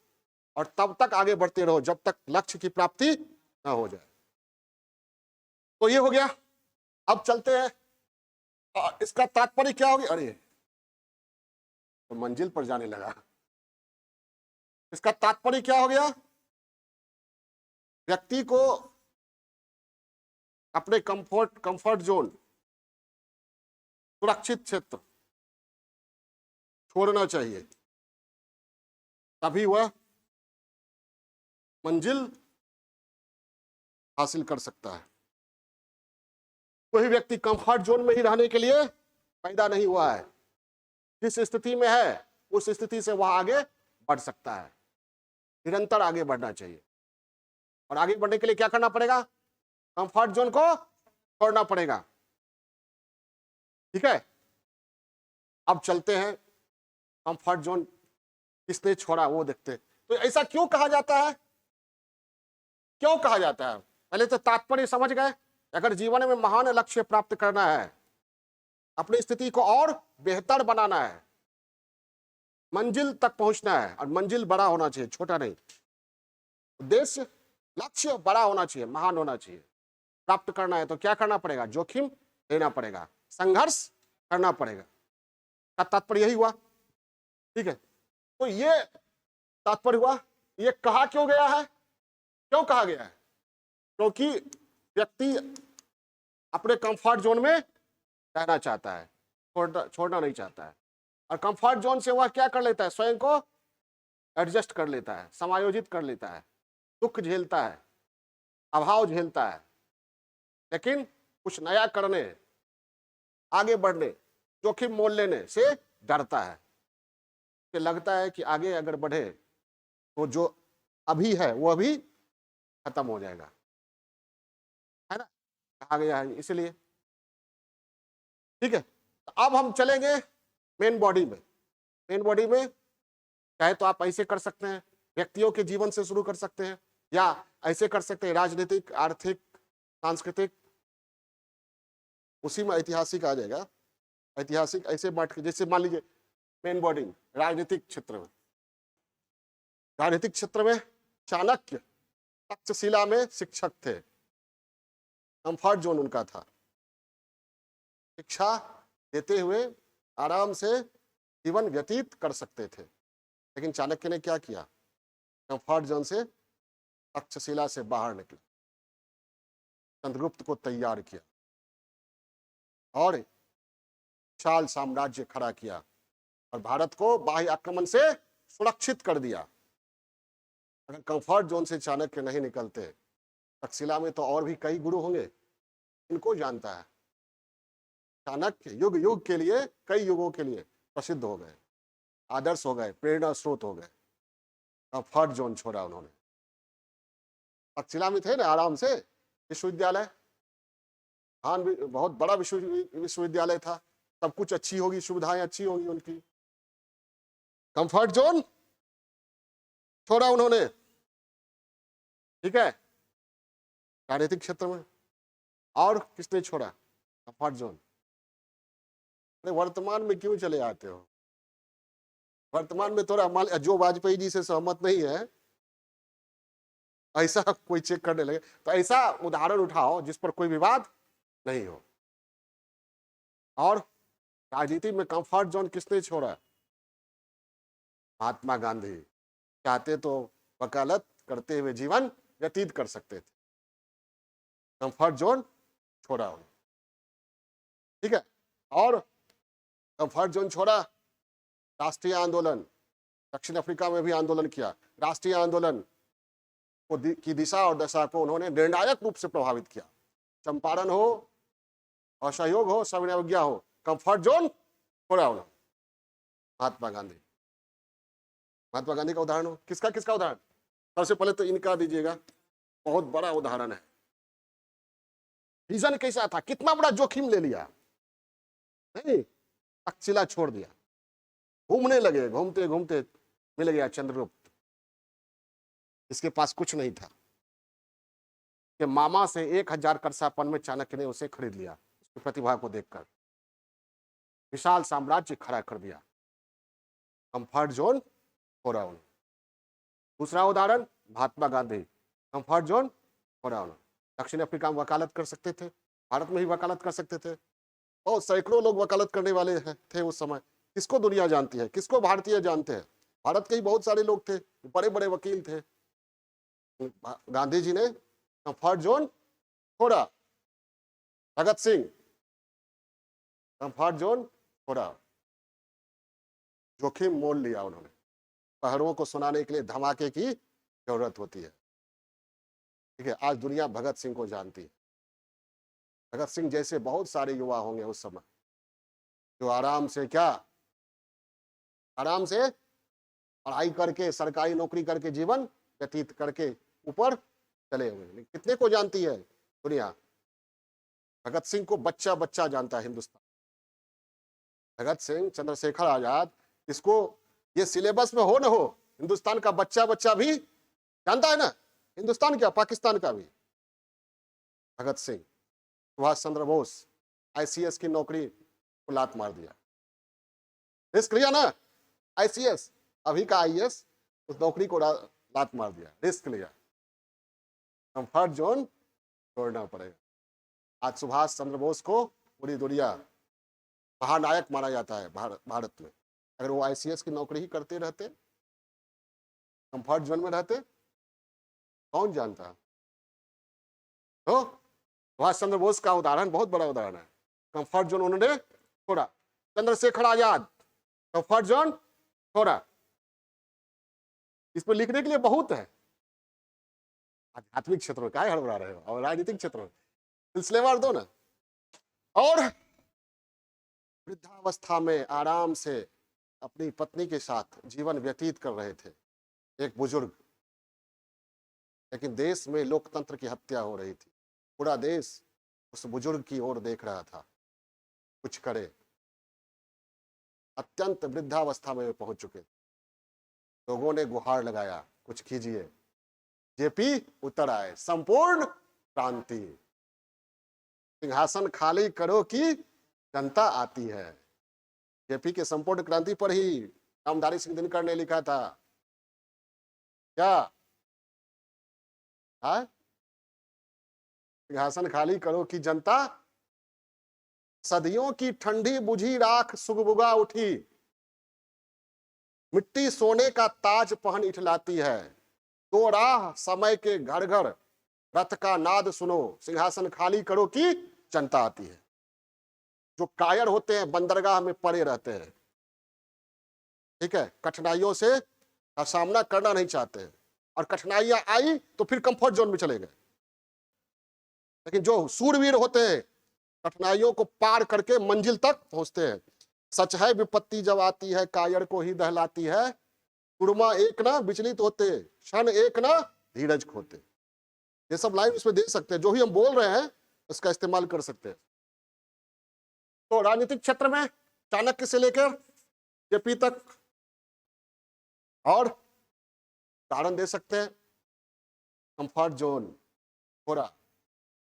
और तब तक आगे बढ़ते रहो जब तक लक्ष्य की प्राप्ति ना हो जाए। तो ये हो गया। अब चलते हैं, इसका तात्पर्य क्या होगी, अरे तो मंजिल पर जाने लगा। इसका तात्पर्य क्या हो गया, व्यक्ति को अपने कंफर्ट जोन, सुरक्षित क्षेत्र छोड़ना चाहिए, तभी वह मंजिल हासिल कर सकता है। कोई व्यक्ति कंफर्ट जोन में ही रहने के लिए पैदा नहीं हुआ है। जिस स्थिति में है उस स्थिति से वह आगे बढ़ सकता है। निरंतर आगे बढ़ना चाहिए। और आगे बढ़ने के लिए क्या करना पड़ेगा? कंफर्ट जोन को छोड़ना पड़ेगा। ठीक है, अब चलते हैं कंफर्ट जोन किसने छोड़ा वो देखते हैं। तो ऐसा क्यों कहा जाता है? क्यों कहा जाता है? पहले तो तात्पर्य समझ गए। अगर जीवन में महान लक्ष्य प्राप्त करना है, अपनी स्थिति को और बेहतर बनाना है, मंजिल तक पहुंचना है, और मंजिल बड़ा होना चाहिए, छोटा नहीं। उद्देश्य, लक्ष्य बड़ा होना चाहिए, महान होना चाहिए। प्राप्त करना है तो क्या करना पड़ेगा? जोखिम लेना पड़ेगा, संघर्ष करना पड़ेगा। का तात्पर्य यही हुआ। ठीक है, तो ये तात्पर्य हुआ। ये कहा क्यों गया है? क्यों कहा गया है? क्योंकि व्यक्ति अपने कंफर्ट जोन में रहना चाहता है, छोड़ना नहीं चाहता है। और कंफर्ट जोन से वह क्या कर लेता है? स्वयं को एडजस्ट कर लेता है, समायोजित कर लेता है, दुख झेलता है, अभाव झेलता है, लेकिन कुछ नया करने, आगे बढ़ने, जोखिम मोल लेने से डरता है। तो लगता है कि आगे अगर बढ़े तो जो अभी है वो अभी खत्म हो जाएगा, है ना? कहा गया है इसलिए। ठीक है, तो अब हम चलेंगे मेन बॉडी में। मेन बॉडी में चाहे तो आप ऐसे कर सकते हैं, व्यक्तियों के जीवन से शुरू कर सकते हैं, या ऐसे कर सकते हैं राजनीतिक, आर्थिक, सांस्कृतिक, उसी में ऐतिहासिक आ जाएगा। ऐतिहासिक ऐसे बांट के, जैसे मान लीजिए मेन बॉडी राजनीतिक क्षेत्र में, राजनीतिक क्षेत्र में चाणक्य तक्षशिला में शिक्षक थे। कंफर्ट जोन उनका था, शिक्षा देते हुए आराम से जीवन व्यतीत कर सकते थे। लेकिन चाणक्य ने क्या किया? कंफर्ट जोन से तक्षशिला से बाहर निकले, चंद्रगुप्त को तैयार किया और विशाल साम्राज्य खड़ा किया और भारत को बाह्य आक्रमण से सुरक्षित कर दिया। अगर कंफर्ट जोन से चाणक्य नहीं निकलते, तक्षशिला में तो और भी कई गुरु होंगे। इनको जानता है चाणक्य युग युग के लिए, कई युगों के लिए प्रसिद्ध हो गए, आदर्श हो गए, प्रेरणा स्रोत हो गए। कंफर्ट जोन छोड़ा उन्होंने। तक्षशिला में थे ना आराम से, विश्वविद्यालय, हाँ बहुत बड़ा विश्वविद्यालय था, सब कुछ अच्छी होगी, सुविधाएं अच्छी होगी उनकी। कंफर्ट जोन छोड़ा उन्होंने। ठीक है, राजनीतिक क्षेत्र में। और किसने छोड़ा कंफर्ट जोन? अरे वर्तमान में क्यों चले आते हो? वर्तमान में थोड़ा मान, जो वाजपेयी जी से सहमत नहीं है, ऐसा कोई चेक करने लगे तो ऐसा उदाहरण उठाओ जिस पर कोई विवाद नहीं हो। और राजनीति में कंफर्ट जोन किसने छोड़ा? महात्मा गांधी। चाहते तो वकालत करते हुए जीवन व्यतीत कर सकते थे, कंफर्ट जोन छोड़ा उन्होंने। ठीक है, और कंफर्ट जोन छोड़ा, राष्ट्रीय आंदोलन, दक्षिण अफ्रीका में भी आंदोलन किया। राष्ट्रीय आंदोलन को की दिशा और दशा को उन्होंने निर्णायक रूप से प्रभावित किया। चंपारण हो, असहयोग हो, सविनय अवज्ञा हो, कंफर्ट जोन छोड़ा उन्होंने। महात्मा गांधी, महात्मा गांधी का उदाहरण हो। किसका किसका उदाहरण? सबसे पहले तो इनका दीजिएगा, बहुत बड़ा उदाहरण है। रीजन कैसा था? कितना बड़ा जोखिम ले लिया, नहीं तक्षशिला छोड़ दिया, घूमने लगे, घूमते घूमते मिल गया चंद्रगुप्त। इसके पास कुछ नहीं था कि मामा से 1000 करसापन में चाणक्य ने उसे खरीद लिया, उसकी प्रतिभा को देखकर विशाल साम्राज्य खड़ा कर दिया। कंफर्ट जोन छोड़ा उन्होंने। दूसरा उदाहरण महात्मा गांधी, कंफर्ट जोन छोड़ा उन्होंने। दक्षिण अफ्रीका में वकालत कर सकते थे, भारत में भी वकालत कर सकते थे, और सैकड़ों लोग वकालत करने वाले थे उस समय। किसको दुनिया जानती है, किसको भारतीय जानते हैं? भारत के ही बहुत सारे लोग थे, बड़े बड़े वकील थे। गांधी जी ने कंफर्ट जोन छोड़ा। भगत सिंह, कंफर्ट जोन छोड़ा, जोखिम मोल लिया उन्होंने। पहाड़ों को सुनाने के लिए धमाके की जरूरत होती है। ठीक है, आज दुनिया भगत सिंह को जानती है। भगत सिंह जैसे बहुत सारे युवा होंगे उस समय जो आराम से, क्या आराम से पढ़ाई करके, सरकारी नौकरी करके जीवन व्यतीत करके ऊपर चले हुए। लेकिन कितने को जानती है दुनिया? भगत सिंह को बच्चा बच्चा जानता है हिंदुस्तान। भगत सिंह, चंद्रशेखर आजाद, इसको ये सिलेबस में हो ना हो, हिंदुस्तान का बच्चा बच्चा भी जानता है ना। हिंदुस्तान क्या, पाकिस्तान का भी। भगत सिंह, सुभाष चंद्र बोस, आईसीएस की नौकरी को लात मार दिया, रिस्क लिया ना। आईसीएस, अभी का आईएएस, उस नौकरी को लात मार दिया, रिस्क लिया। कंफर्ट जोन छोड़ना पड़ेगा। आज सुभाष चंद्र बोस को पूरी दुनिया महानायक माना जाता है भारत में। अगर वो आईसीएस की नौकरी ही करते रहते, कंफर्ट जोन में रहते, कौन जानता। तो सुभाष चंद्र बोस का उदाहरण बहुत बड़ा उदाहरण है। कंफर्ट जोन उन्होंने छोड़ा। चंद्रशेखर आजाद, कंफर्ट जोन छोड़ा। इसमें लिखने के लिए बहुत है। आध्यात्मिक क्षेत्र में क्या हड़बड़ा रहे हो, और राजनीतिक क्षेत्र में सिलसिलेवार दो ना। और वृद्धावस्था में आराम से अपनी पत्नी के साथ जीवन व्यतीत कर रहे थे एक बुजुर्ग। लेकिन देश में लोकतंत्र की हत्या हो रही थी। पूरा देश उस बुजुर्ग की ओर देख रहा था, कुछ करे। अत्यंत वृद्धावस्था में पहुंच चुके। लोगों ने गुहार लगाया, कुछ कीजिए। जेपी उतर आए, संपूर्ण क्रांति, सिंहासन खाली करो कि जनता आती है। जेपी के संपूर्ण क्रांति पर ही रामधारी सिंह दिनकर ने लिखा था क्या? सिंहासन खाली करो कि जनता, सदियों की ठंडी बुझी राख सुगबुगा उठी, मिट्टी सोने का ताज पहन इठलाती है। दो राह समय के घर घर, रथ का नाद सुनो, सिंहासन खाली करो कि जनता आती है। जो कायर होते हैं बंदरगाह में पड़े रहते हैं, ठीक है, कठिनाइयों से का सामना करना नहीं चाहते हैं, और कठिनाइयां आई तो फिर कंफर्ट जोन में चले गए। लेकिन जो सूरवीर होते हैं कठिनाइयों को पार करके मंजिल तक पहुंचते हैं। सच है विपत्ति जब आती है कायर को ही दहलाती है, कुरमा एक ना विचलित होते, क्षण एक ना धीरज खोते। ये सब लाइन इसमें दे सकते हैं, जो ही हम बोल रहे हैं उसका इस्तेमाल कर सकते हैं। तो राजनीतिक क्षेत्र में चाणक्य से लेकर जेपी तक और उदाहरण दे सकते हैं। कंफर्ट जोन छोड़ा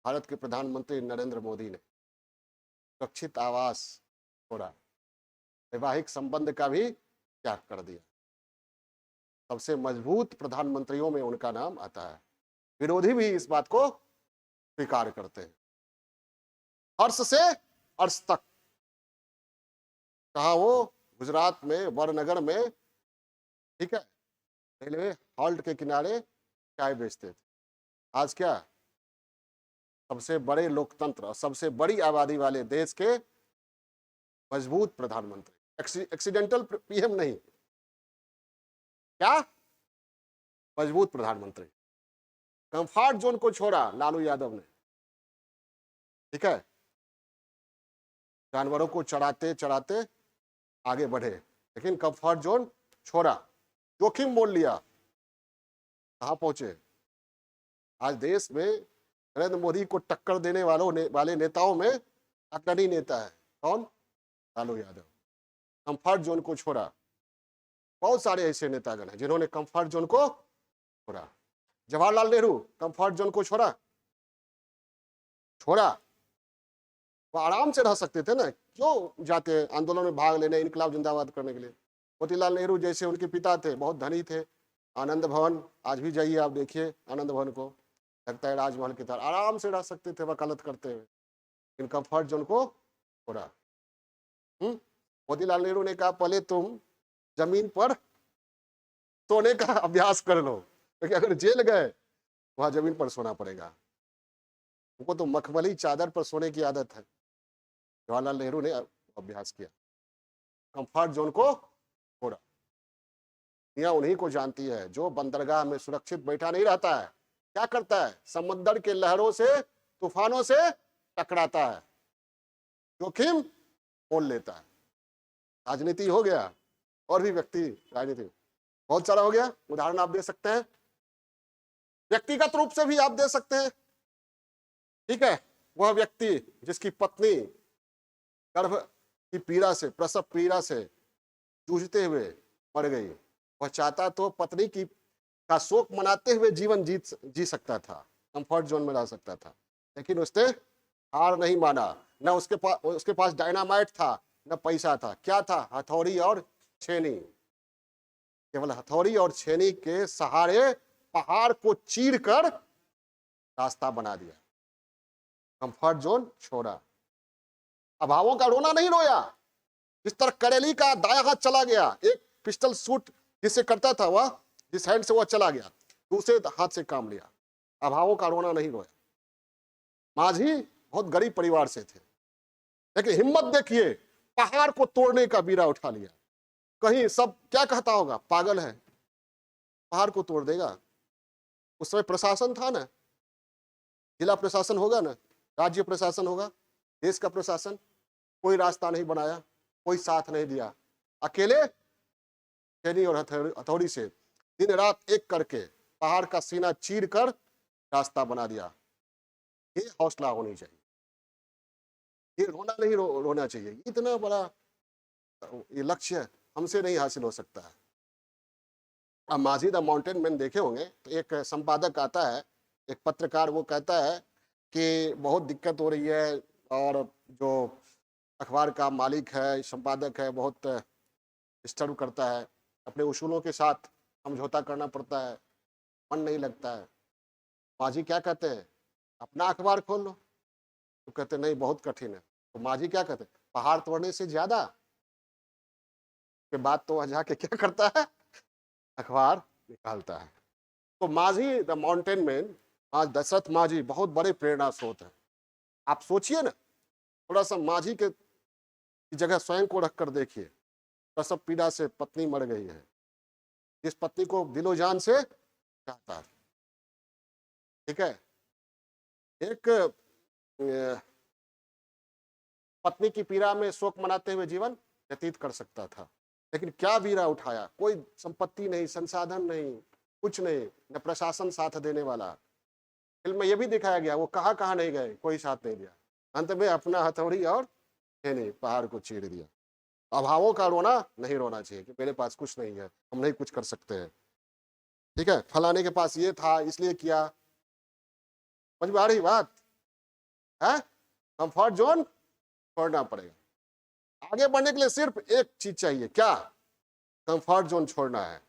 भारत के प्रधानमंत्री नरेंद्र मोदी ने, सुरक्षित आवास छोड़ा, वैवाहिक संबंध का भी त्याग कर दिया। सबसे मजबूत प्रधानमंत्रियों में उनका नाम आता है। विरोधी भी इस बात को स्वीकार करते हैं। अर्श से अर्श तक, कहा वो गुजरात में वरनगर में, ठीक है, रेलवे हॉल्ट के किनारे चाय बेचते थे। आज क्या, सबसे बड़े लोकतंत्र और सबसे बड़ी आबादी वाले देश के मजबूत प्रधानमंत्री, एक्सीडेंटल पीएम नहीं, क्या मजबूत प्रधानमंत्री। कंफर्ट जोन को छोड़ा लालू यादव ने, ठीक है, जानवरों को चढ़ाते चढ़ाते आगे बढ़े, लेकिन कंफर्ट जोन छोड़ा, जोखिम मोल लिया, कहां पहुंचे। आज देश में नरेंद्र मोदी को टक्कर देने वाले नेताओं में अग्रणी नेता है कौन? लालू यादव। कंफर्ट जोन को छोड़ा। बहुत सारे ऐसे नेतागण हैं जिन्होंने कंफर्ट जोन को छोड़ा। जवाहरलाल नेहरू कंफर्ट जोन को छोड़ा। वो आराम से रह सकते थे ना, क्यों जाते हैं आंदोलन में भाग लेने, इनकलाब जिंदाबाद करने के लिए। मोतीलाल नेहरू जैसे उनके पिता थे, बहुत धनी थे। आनंद भवन, आज भी जाइए आप देखिए आनंद भवन को, लगता है राजमहल की तरह, आराम से रह सकते थे वकालत करते हुए, इन कंफर्ट जोन को छोड़ा। मोतीलाल नेहरू ने कहा पहले तुम जमीन पर सोने का अभ्यास कर लो, क्योंकि अगर जेल गए वहां जमीन पर सोना पड़ेगा। उनको तो मखमली चादर पर सोने की आदत है। जवाहरलाल नेहरू ने अभ्यास किया, कंफर्ट जोन को छोड़ा। दुनिया उन्हीं को जानती है जो बंदरगाह में सुरक्षित बैठा नहीं रहता है। क्या करता है? समंदर के लहरों से, तूफानों से टकराता है, जोखिम मोल लेता है। राजनीति हो गया, और भी व्यक्ति राजनीति बहुत सारा हो गया, उदाहरण आप दे सकते हैं। व्यक्तिगत रूप से भी आप दे सकते हैं। ठीक है, वह व्यक्ति जिसकी पत्नी गर्भ की पीड़ा से, प्रसव पीड़ा से जूझते हुए मर गई, वह चाहता तो पत्नी की का शोक मनाते हुए जीवन जी सकता था, कंफर्ट जोन में रह सकता था, लेकिन उसने हार नहीं माना। न उसके पास डायनामाइट था, न पैसा था। क्या था? हथौड़ी और छेनी। केवल हथौड़ी और छेनी के सहारे पहाड़ को चीर कर रास्ता बना दिया, कंफर्ट जोन छोड़ा। अभावों का रोना नहीं रोया। जिस तरह करेली का दायां हाथ चला गया, एक पिस्टल शूट जिससे करता था वह, जिस हैंड से वह चला गया, दूसरे हाथ से काम लिया। अभावों का रोना नहीं रोया। माझी बहुत गरीब परिवार से थे, लेकिन हिम्मत देखिए, पहाड़ को तोड़ने का बीड़ा उठा लिया। कहीं सब क्या कहता होगा, पागल है, पहाड़ को तोड़ देगा। उस समय प्रशासन था ना, जिला प्रशासन होगा ना, राज्य प्रशासन होगा, देश का प्रशासन, कोई रास्ता नहीं बनाया, कोई साथ नहीं दिया। अकेले छेनी और हथौड़ी से दिन रात एक करके पहाड़ का सीना चीर कर रास्ता बना दिया। ये हौसला होनी चाहिए, ये रोना नहीं रोना चाहिए। इतना बड़ा ये लक्ष्य हमसे नहीं हासिल हो सकता है। अब माझी द माउंटेन मैन देखे होंगे, तो एक संपादक आता है, एक पत्रकार, वो कहता है कि बहुत दिक्कत हो रही है, और जो अखबार का मालिक है, संपादक है, बहुत डिस्टर्ब करता है, अपने उसूलों के साथ समझौता करना पड़ता है, मन नहीं लगता है। माझी क्या कहते हैं, अपना अखबार खोल लो। तो कहते नहीं, बहुत कठिन है। तो माझी क्या कहते हैं, पहाड़ तोड़ने से ज्यादा के बाद तो वह जाके क्या करता है, अखबार निकालता है। तो माझी द माउंटेन मैन, आज दशरथ माझी बहुत बड़े प्रेरणा स्रोत है। आप सोचिए ना, थोड़ा सा माझी के जगह स्वयं को रखकर देखिए। प्रसव पीड़ा से पत्नी मर गई है, जिस पत्नी को दिलो जान से चाहता है। ठीक है, एक पत्नी की पीड़ा में शोक मनाते हुए जीवन व्यतीत कर सकता था, लेकिन क्या बीड़ा उठाया। कोई संपत्ति नहीं, संसाधन नहीं, कुछ नहीं, न प्रशासन साथ देने वाला। फिल्म में यह भी दिखाया गया, वो कहाँ नहीं गए, कोई साथ नहीं दिया। अंत में अपना हथौड़ी और छेनी पहाड़ को चीर दिया। अभावों का रोना नहीं रोना चाहिए कि मेरे पास कुछ नहीं है, हम नहीं कुछ कर सकते हैं। ठीक है, फलाने के पास ये था इसलिए किया। समझ में आ रही बात है? कंफर्ट जोन छोड़ना पड़ेगा। आगे बढ़ने के लिए सिर्फ एक चीज चाहिए, क्या? कंफर्ट जोन छोड़ना है।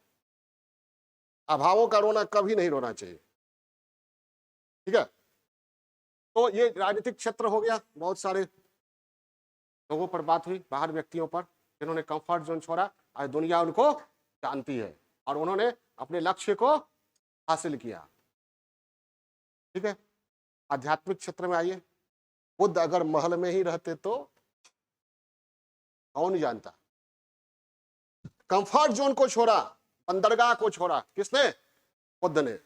अभावों का रोना कभी नहीं रोना चाहिए। ठीक है, तो ये राजनीतिक क्षेत्र हो गया। बहुत सारे लोगों पर बात हुई, बाहर व्यक्तियों पर, जिन्होंने कंफर्ट जोन छोड़ा। आज दुनिया उनको जानती है और उन्होंने अपने लक्ष्य को हासिल किया। ठीक है, आध्यात्मिक क्षेत्र में आइए। बुद्ध अगर महल में ही रहते तो कौन जानता। कंफर्ट जोन को छोड़ा, बंदरगाह को छोड़ा, किसने? बुद्ध ने।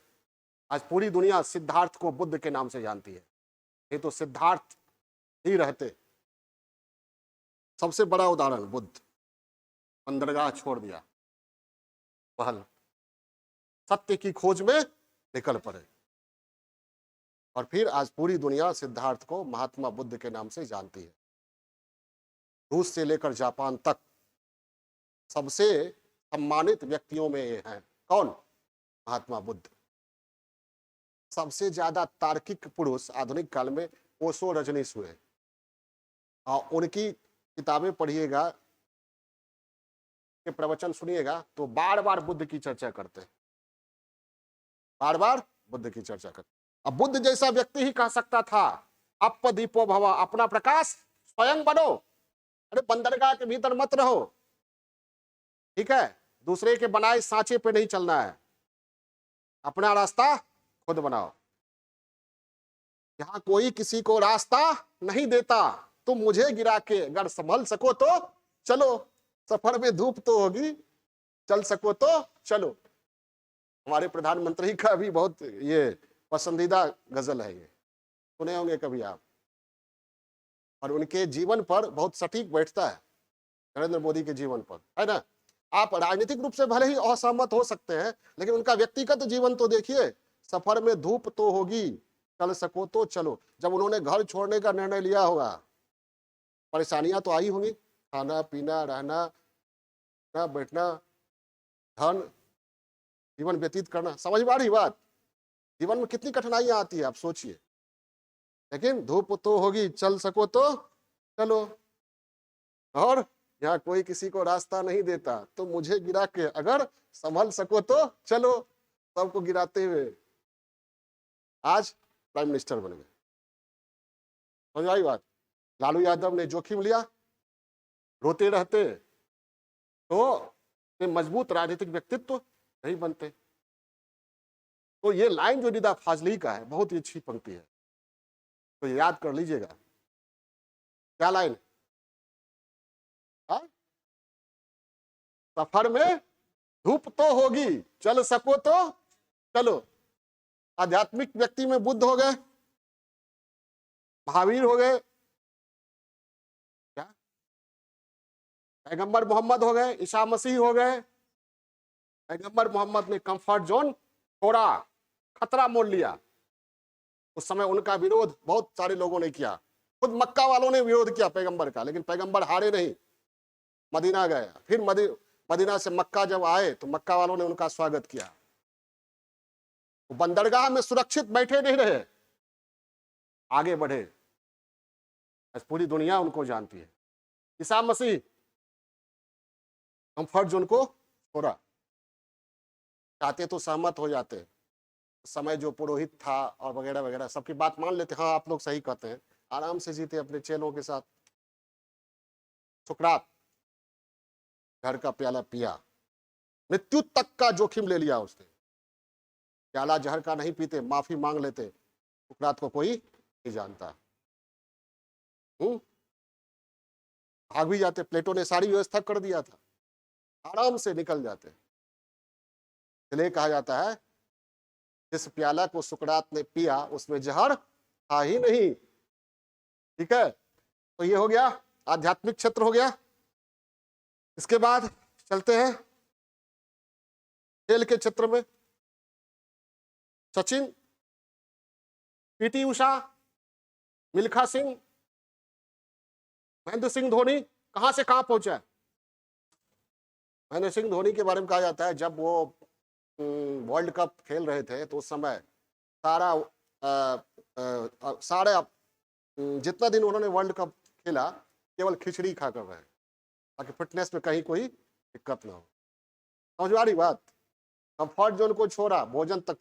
आज पूरी दुनिया सिद्धार्थ को बुद्ध के नाम से जानती है। नहीं तो सिद्धार्थ ही रहते। सबसे बड़ा उदाहरण बुद्ध, बंदरगाह छोड़ दिया, महल, सत्य की खोज में निकल पड़े, और फिर आज पूरी दुनिया सिद्धार्थ को महात्मा बुद्ध के नाम से जानती है। रूस से लेकर जापान तक सबसे सम्मानित व्यक्तियों में ये हैं। कौन? महात्मा बुद्ध। सबसे ज्यादा तार्किक पुरुष आधुनिक काल में ओशो, रजनीश हुए। और उनकी किताबें पढ़िएगा, के प्रवचन सुनिएगा, तो बार बार बुद्ध की चर्चा करते हैं, बार बार बुद्ध की चर्चा करते। अब बुद्ध जैसा व्यक्ति ही कह सकता था, अप दीपो भव, अपना प्रकाश स्वयं बनो। अरे बंदरगाह के भीतर मत रहो। ठीक है, दूसरे के बनाए सांचे पे नहीं चलना है, अपना रास्ता खुद बनाओ। यहां कोई किसी को रास्ता नहीं देता, तुम मुझे गिरा के अगर संभल सको तो चलो, सफर में धूप तो होगी, चल सको तो चलो। हमारे प्रधानमंत्री का भी बहुत ये पसंदीदा गजल है, ये सुने होंगे कभी आप, और उनके जीवन पर बहुत सटीक बैठता है, नरेंद्र मोदी के जीवन पर, है ना। आप राजनीतिक रूप से भले ही असहमत हो सकते हैं, लेकिन उनका व्यक्तिगत जीवन तो देखिए, सफर में धूप तो होगी, चल सको तो चलो। जब उन्होंने घर छोड़ने का निर्णय लिया होगा, परेशानियां तो आई होंगी, खाना पीना, रहना बैठना, धन, जीवन व्यतीत करना। समझ में आ रही बात? जीवन में कितनी कठिनाइयां आती है आप सोचिए, लेकिन धूप तो होगी, चल सको तो चलो। और यहाँ कोई किसी को रास्ता नहीं देता, तो मुझे गिरा के अगर संभल सको तो चलो। सबको गिराते हुए आज प्राइम मिनिस्टर बन गए। समझ आई बात? लालू यादव ने जोखिम लिया, रोते रहते तो मजबूत राजनीतिक व्यक्तित्व नहीं बनते। तो ये लाइन जो निदा फाजली का है, बहुत ही अच्छी पंक्ति है, तो याद कर लीजिएगा। क्या लाइन? सफर में धूप तो होगी, चल सको तो चलो। आध्यात्मिक व्यक्ति में बुद्ध हो गए, महावीर हो गए, क्या पैगंबर मोहम्मद हो गए, ईसा मसीह हो गए। पैगंबर मोहम्मद ने कंफर्ट जोन छोड़ा, खतरा मोल लिया। उस समय उनका विरोध बहुत सारे लोगों ने किया, खुद मक्का वालों ने विरोध किया पैगंबर का, लेकिन पैगंबर हारे नहीं, मदीना गए। फिर मदीना से मक्का जब आए तो मक्का वालों ने उनका स्वागत किया। वो बंदरगाह में सुरक्षित बैठे नहीं रहे, आगे बढ़े। आज पूरी दुनिया उनको जानती है। ईसा मसीह कंफर्ट जोन को छोड़ा, चाहते तो सहमत हो जाते। समय जो पुरोहित था और वगैरह वगैरह सबकी बात मान लेते, हाँ आप लोग सही कहते हैं, आराम से जीते अपने चेलों के साथ। सुकरात घर का प्याला पिया, मृत्यु तक का जोखिम ले लिया उसने। प्याला जहर का नहीं पीते, माफी मांग लेते, सुकरात को कोई नहीं जानता। भाग भी जाते, प्लेटो ने सारी व्यवस्था कर दिया था, आराम से निकल जाते। इसलिए कहा जाता है जिस प्याला को सुकरात ने पिया उसमें जहर था ही नहीं। ठीक है, तो ये हो गया आध्यात्मिक क्षेत्र हो गया। इसके बाद चलते हैं खेल के क्षेत्र में। सचिन, पीटी उषा, मिल्खा सिंह, महेंद्र सिंह धोनी कहां से कहां पहुंचा है। महेंद्र सिंह धोनी के बारे में कहा जाता है जब वो वर्ल्ड कप खेल रहे थे तो उस समय सारा जितना दिन उन्होंने वर्ल्ड कप खेला केवल खिचड़ी खा कर रहे, ताकि फिटनेस में कहीं कोई दिक्कत ना हो। समझ आ रही बात? कंफर्ट जोन को छोड़ा, भोजन तक।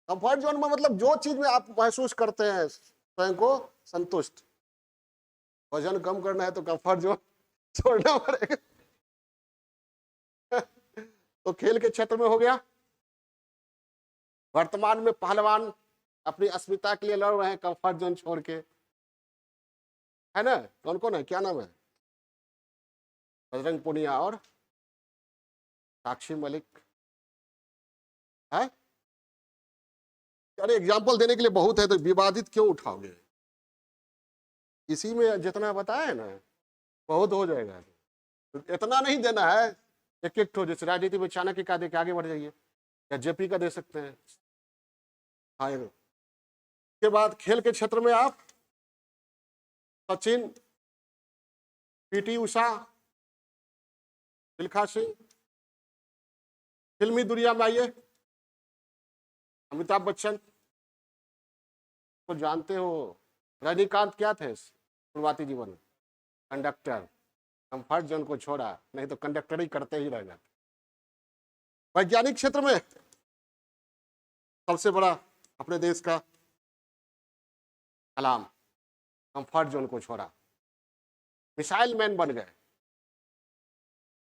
कंफर्ट जोन में मतलब जो चीज में आप महसूस करते हैं स्वयं को संतुष्ट। वजन कम करना है तो कंफर्ट जोन छोड़ना पड़ेगा। तो खेल के क्षेत्र में हो गया। वर्तमान में पहलवान अपनी अस्मिता के लिए लड़ रहे हैं कंफर्ट जोन छोड़ के, है ना? कौन कौन है, क्या नाम है? बजरंग पुनिया और साक्षी मलिक है। अरे एग्जाम्पल देने के लिए बहुत है, तो विवादित क्यों उठाओगे? इसी में जितना बताया ना बहुत हो जाएगा। तो इतना नहीं देना है, एक एक ठो, जैसे राजनीति में चाणक्य का दे के आगे बढ़ जाइए, या जेपी का दे सकते हैं। हाँ, के बाद खेल के क्षेत्र में आप सचिन, पीटी उषा, मिल्खा सिंह। फिल्मी दुनिया में आइए, अमिताभ बच्चन को जानते हो। रजनीकांत क्या थे शुरुआती जीवन में? कंडक्टर। कंफर्ट जोन को छोड़ा, नहीं तो कंडक्टर ही करते ही रह जाते। वैज्ञानिक क्षेत्र में सबसे बड़ा अपने देश का कलाम, कंफर्ट जोन को छोड़ा, मिसाइल मैन बन गए।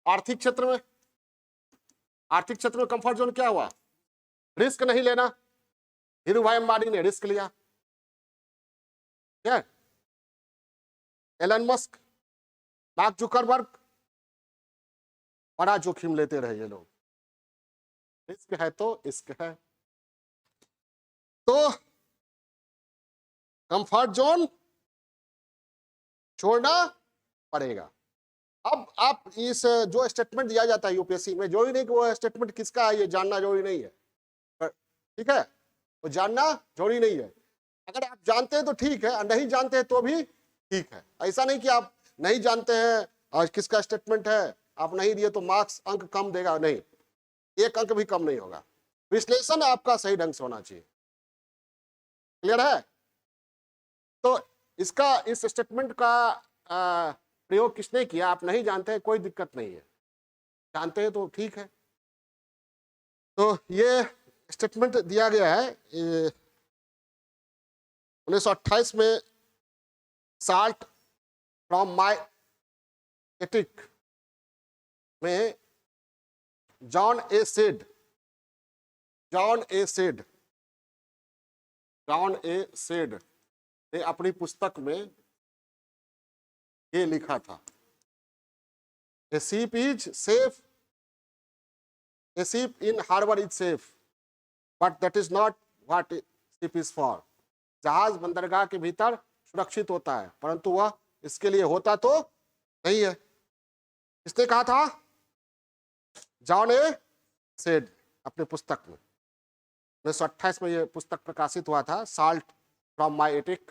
आर्थिक क्षेत्र में, आर्थिक क्षेत्र में कंफर्ट जोन क्या हुआ? रिस्क नहीं लेना। धीरू भाई अंबानी ने रिस्क लिया, क्या? एलन मस्क, मार्क जुकरबर्ग, बड़ा जोखिम लेते रहे ये लोग। रिस्क है तो इश्क है। तो कंफर्ट जोन छोड़ना पड़ेगा। अब आप इस जो स्टेटमेंट दिया जाता है यूपीएससी में, जरूरी नहीं कि वो स्टेटमेंट किसका है ये जानना जरूरी नहीं है। ठीक है, तो जानना जरूरी नहीं है। अगर आप जानते हैं तो ठीक है, नहीं जानते हैं तो भी ठीक है। ऐसा नहीं कि आप नहीं जानते हैं और किसका स्टेटमेंट है, आप नहीं दिए तो मार्क्स अंक कम देगा, नहीं, एक अंक भी कम नहीं होगा। विश्लेषण आपका सही ढंग से होना चाहिए। क्लियर है? तो इसका, इस स्टेटमेंट का प्रयोग किसने किया, आप नहीं जानते हैं कोई दिक्कत नहीं है, जानते हैं तो ठीक है। तो ये स्टेटमेंट दिया गया है 1928 में, साल्ट फ्रॉम माई एटिक में जॉन ए सेड ने अपनी पुस्तक में ये लिखा था, a ship is safe, a ship in harbour is safe, but that is not what ship is for. जहाज बंदरगाह के भीतर सुरक्षित होता है, परंतु वह इसके लिए होता तो नहीं है। इसने कहा था, जॉन ए सेड, अपने पुस्तक में 1928 में ये पुस्तक प्रकाशित हुआ था, साल्ट फ्रॉम माई एटिक।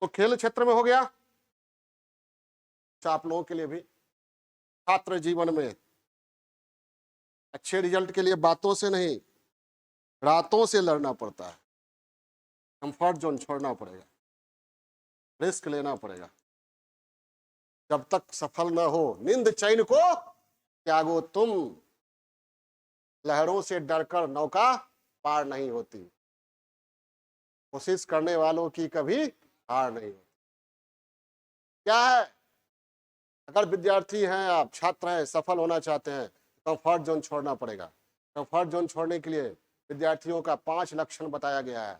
तो खेल क्षेत्र में हो गया, आप लोगों के लिए भी छात्र जीवन में अच्छे रिजल्ट के लिए बातों से नहीं, रातों से लड़ना पड़ता है, कंफर्ट जोन छोड़ना पड़ेगा, रिस्क लेना पड़ेगा। जब तक सफल न हो निंद चैन को त्यागो तुम, लहरों से डरकर नौका पार नहीं होती, कोशिश करने वालों की कभी हार नहीं होती। क्या है, अगर विद्यार्थी हैं आप, छात्र हैं, सफल होना चाहते हैं, कंफर्ट जोन छोड़ना पड़ेगा। कंफर्ट जोन छोड़ने के लिए विद्यार्थियों का 5 लक्षण बताया गया है।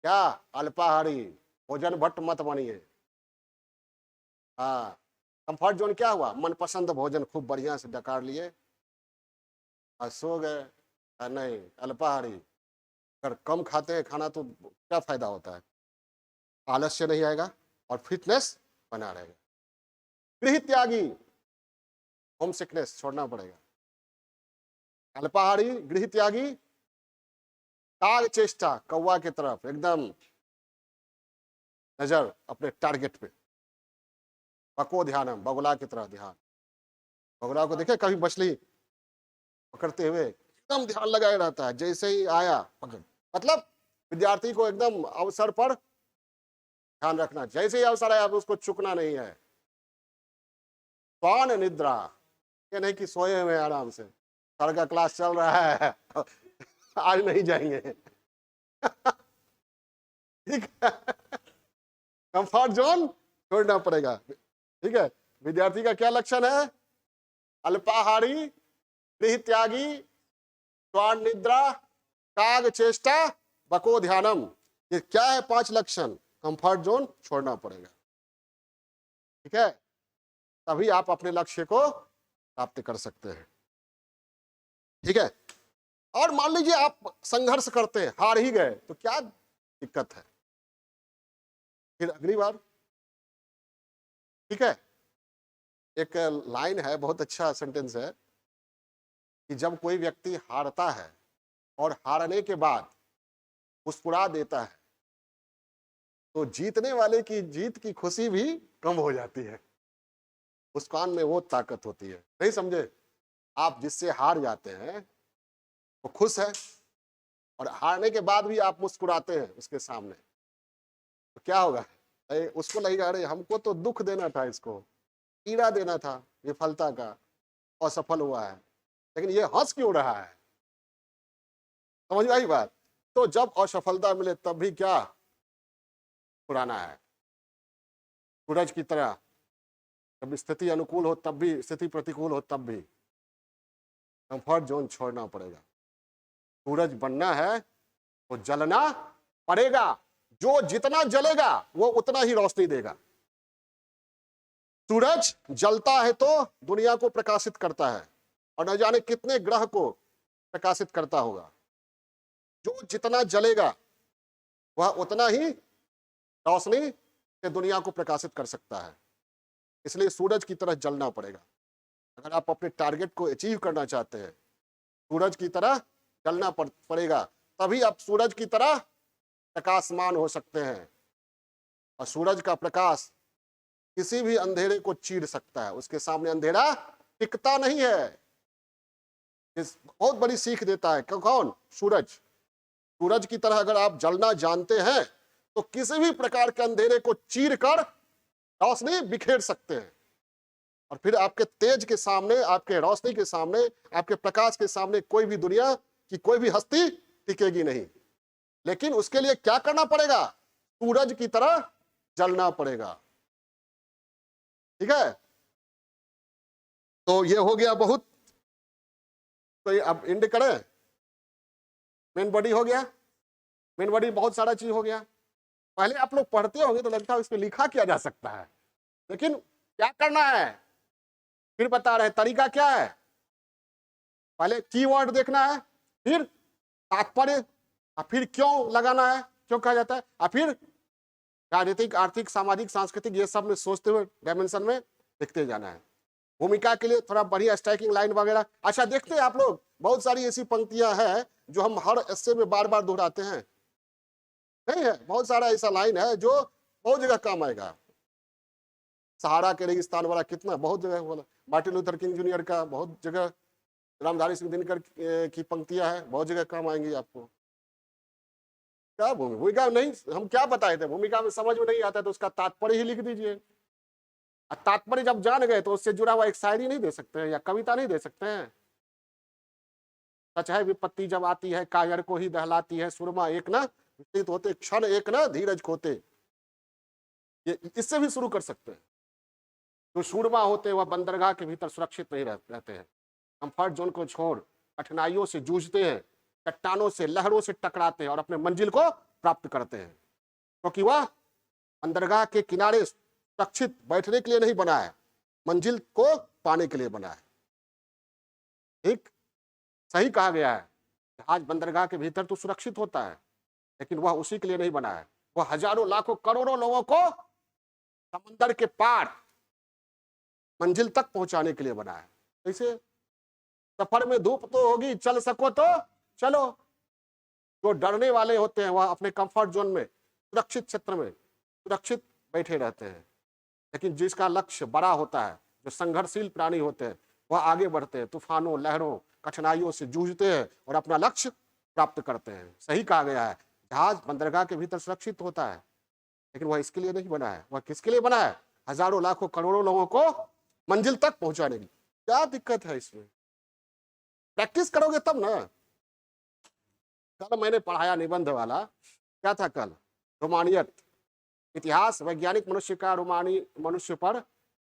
क्या? अल्पाहारी, भोजन भट्ट मत बनिए। हाँ, कंफर्ट जोन क्या हुआ, मनपसंद भोजन खूब बढ़िया से डकार लिए और सो गए। नहीं, अल्पाहारी, अगर कम खाते हैं खाना तो क्या फायदा होता है, आलस्य नहीं आएगा और फिटनेस बना रहेगा। गृह त्यागी, होम सिकनेस छोड़ना पड़ेगा। अल्पाहारी, गृह त्यागी, काग चेष्टा, कौवा की तरफ एकदम नजर अपने टारगेट पे, बको ध्यानम, बगुला की तरह ध्यान। बगुला को देखे कभी मछली पकड़ते हुए, एकदम ध्यान लगाए रहता है, जैसे ही आया पकड़। मतलब विद्यार्थी को एकदम अवसर पर ध्यान रखना, जैसे ही अवसर आया उसको चुकना नहीं है। स्वान निद्रा, ये नहीं कि सोए हुए आराम से, सर का क्लास चल रहा है आज नहीं जाएंगे ठीक है, कंफर्ट जोन छोड़ना पड़ेगा। ठीक है, विद्यार्थी का क्या लक्षण है, अल्पाहारी, गृह त्यागी, स्वान निद्रा, काग चेष्टा, बको ध्यानम। ये क्या है, 5 लक्षण, कंफर्ट जोन छोड़ना पड़ेगा। ठीक है, तभी आप अपने लक्ष्य को प्राप्त कर सकते हैं। ठीक है, और मान लीजिए आप संघर्ष करते हैं, हार ही गए, तो क्या दिक्कत है, फिर अगली बार। ठीक है, एक लाइन है, बहुत अच्छा सेंटेंस है कि जब कोई व्यक्ति हारता है और हारने के बाद मुस्कुरा देता है, तो जीतने वाले की जीत की खुशी भी कम हो जाती है। मुस्कान में वो ताकत होती है, नहीं समझे? आप जिससे हार जाते हैं वो खुश है, और हारने के बाद भी आप मुस्कुराते हैं उसके सामने, तो क्या होगा, उसको लगेगा अरे हमको तो दुख देना था, इसको पीड़ा देना था विफलता का, असफल हुआ है, लेकिन ये हंस क्यों रहा है। समझ में आई बात? तो जब असफलता मिले तब भी क्या पुराना है, सूरज की तरह, जब स्थिति अनुकूल हो तब भी, स्थिति प्रतिकूल हो तब भी कंफर्ट जोन छोड़ना पड़ेगा। सूरज बनना है तो जलना पड़ेगा, जो जितना जलेगा वो उतना ही रोशनी देगा। सूरज जलता है तो दुनिया को प्रकाशित करता है, और न जाने कितने ग्रह को प्रकाशित करता होगा। जो जितना जलेगा वह उतना ही रोशनी से दुनिया को प्रकाशित कर सकता है। इसलिए सूरज की तरह जलना पड़ेगा। अगर आप अपने टारगेट को अचीव करना चाहते हैं, सूरज की तरह जलना पड़ेगा, तभी आप सूरज की तरह प्रकाशमान हो सकते हैं। और सूरज का प्रकाश किसी भी अंधेरे को चीर सकता है, उसके सामने अंधेरा टिकता नहीं है। इस बहुत बड़ी सीख देता है। कौन? सूरज। सूरज की तरह अगर आप जलना जानते हैं तो किसी भी प्रकार के अंधेरे को चीर कर रोशनी बिखेर सकते हैं। और फिर आपके तेज के सामने, आपके रोशनी के सामने, आपके प्रकाश के सामने कोई भी दुनिया की कोई भी हस्ती टिकेगी नहीं। लेकिन उसके लिए क्या करना पड़ेगा? सूरज की तरह जलना पड़ेगा। ठीक है, तो ये हो गया बहुत। तो ये अब एंड करें। मेन बॉडी हो गया, मेन बॉडी बहुत सारा चीज हो गया। पहले आप लोग पढ़ते होंगे तो लगता है इसमें लिखा किया जा सकता है, लेकिन क्या करना है फिर बता रहे हैं। तरीका क्या है? पहले कीवर्ड देखना है, फिर तात्पर्य, और फिर क्यों लगाना है, क्यों कहा जाता है, और फिर राजनीतिक, आर्थिक, सामाजिक, सांस्कृतिक, ये सब में सोचते हुए डायमेंशन में लिखते जाना है। भूमिका के लिए थोड़ा बढ़िया स्ट्राइकिंग लाइन वगैरह। अच्छा, देखते हैं आप लोग, बहुत सारी ऐसी पंक्तियां हैं जो हम हर एस्से में बार बार दोहराते हैं, नहीं है? बहुत सारा ऐसा लाइन है जो बहुत जगह काम आएगा। सहारा के रेगिस्तान वाला कितना बहुत जगह बोला। मार्टिन लूथर किंग जूनियर का बहुत जगह, रामधारी सिंह दिनकर की पंक्तियां हैं, बहुत जगह काम आएंगी आपको। क्या भूमिका नहीं, हम क्या बताए थे, भूमिका में समझ में नहीं आता तो उसका तात्पर्य ही लिख दीजिए। तात्पर्य जब जान गए तो उससे जुड़ा हुआ एक शायरी नहीं दे सकते हैं या कविता नहीं दे सकते हैं। सच है विपत्ति जब आती है कायर को ही दहलाती है, सुरमा एक ना विचलित होते, क्षण एक ना धीरज खोते। ये इससे भी शुरू कर सकते हैं। जो सूरमा होते हैं वह बंदरगाह के भीतर सुरक्षित नहीं रहते हैं, कंफर्ट जोन को छोड़ कठिनाइयों से जूझते हैं, चट्टानों से, लहरों से टकराते हैं और अपने मंजिल को प्राप्त करते हैं, क्योंकि वह बंदरगाह के किनारे सुरक्षित बैठने के लिए नहीं बना है, मंजिल को पाने के लिए बना है। ठीक, सही कहा गया है। जहाज बंदरगाह के भीतर तो सुरक्षित होता है, लेकिन वह उसी के लिए नहीं बना है। वह हजारों, लाखों, करोड़ों लोगों को समंदर के पार मंजिल तक पहुंचाने के लिए बना है। ऐसे सफर में धूप तो होगी, चल सको तो चलो। जो डरने वाले होते हैं वह अपने कंफर्ट जोन में, सुरक्षित क्षेत्र में सुरक्षित बैठे रहते हैं। लेकिन जिसका लक्ष्य बड़ा होता है, जो संघर्षशील प्राणी होते हैं, वह आगे बढ़ते हैं, तूफानों, लहरों, कठिनाइयों से जूझते हैं और अपना लक्ष्य प्राप्त करते हैं। सही कहा गया है, जहाज बंदरगाह के भीतर सुरक्षित होता है, लेकिन वह इसके लिए नहीं बना है। वह किसके लिए बना है? हजारों, लाखों, करोड़ों लोगों को मंजिल तक पहुंचाने की। क्या दिक्कत है इसमें? प्रैक्टिस करोगे तब ना। कल मैंने पढ़ाया निबंध वाला, क्या था कल? रोमानियत, इतिहास वैज्ञानिक मनुष्य का रोमानी मनुष्य पर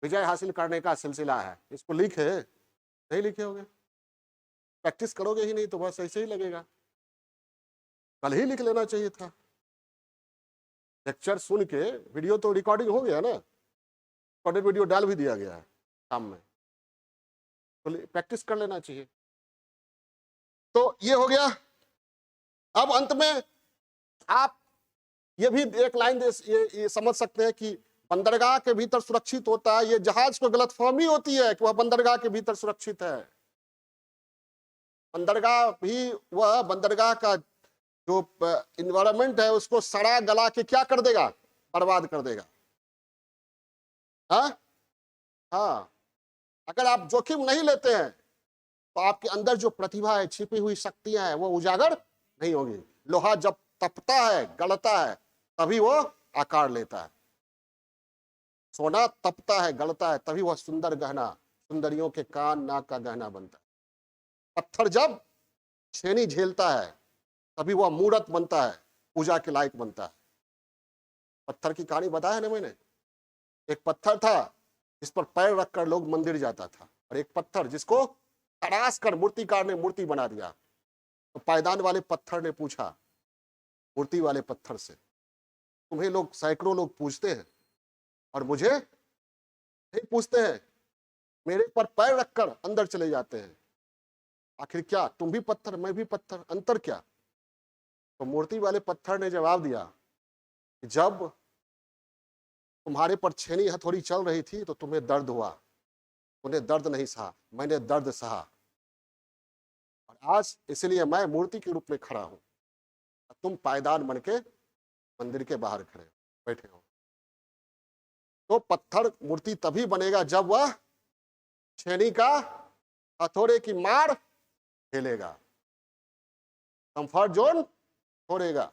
विजय हासिल करने का सिलसिला है। इसको लिखे नहीं लिखे होंगे? प्रैक्टिस करोगे ही नहीं तो बस ऐसे ही लगेगा। कल ही लिख लेना चाहिए था। लेक्चर सुन के, वीडियो तो रिकॉर्डिंग हो गया ना, रिकॉर्डेड वीडियो डाल भी दिया गया है शाम में, तो प्रैक्टिस कर लेना चाहिए। तो ये हो गया। अब अंत में आप ये भी एक लाइन ये समझ सकते हैं कि बंदरगाह के भीतर सुरक्षित होता है। ये जहाज को गलतफहमी होती है कि वह बंदरगाह के भीतर सुरक्षित है। बंदरगाह भी, वह बंदरगाह का जो इन्वायरमेंट है उसको सड़ा गला के क्या कर देगा? बर्बाद कर देगा। हाँ, अगर आप जोखिम नहीं लेते हैं तो आपके अंदर जो प्रतिभा है, छिपी हुई शक्तियां हैं, वो उजागर नहीं होगी। लोहा जब तपता है, गलता है, तभी वो आकार लेता है। सोना तपता है, गलता है, तभी वह सुंदर गहना, सुंदरियों के कान नाक का गहना बनता है। पत्थर जब छेनी झेलता है तभी वह मूर्त बनता है, पूजा के लायक बनता है। पत्थर की कहानी बताया ना मैंने। एक पत्थर था जिस पर पैर रखकर लोग मंदिर जाता था, और एक पत्थर जिसको तराश कर मूर्तिकार ने मूर्ति बना दिया। तो पायदान वाले पत्थर ने पूछा मूर्ति वाले पत्थर से, तुम्हें लोग, सैकड़ों लोग पूछते हैं और मुझे नहीं पूछते हैं, मेरे पर पैर रखकर अंदर चले जाते हैं, आखिर क्या तुम भी पत्थर मैं भी पत्थर, अंतर क्या? तो मूर्ति वाले पत्थर ने जवाब दिया कि जब तुम्हारे पर छेनी हथौड़ी चल रही थी तो तुम्हें दर्द हुआ, उन्हें दर्द नहीं सहा, मैंने दर्द सहा। और आज इसलिए मैं मूर्ति के रूप में खड़ा हूं, तुम पायदान बन के मंदिर के बाहर खड़े बैठे हो। तो पत्थर मूर्ति तभी बनेगा जब वह छेनी का हथौड़े की मार झेलेगा, कंफर्ट जोन छोड़ेगा,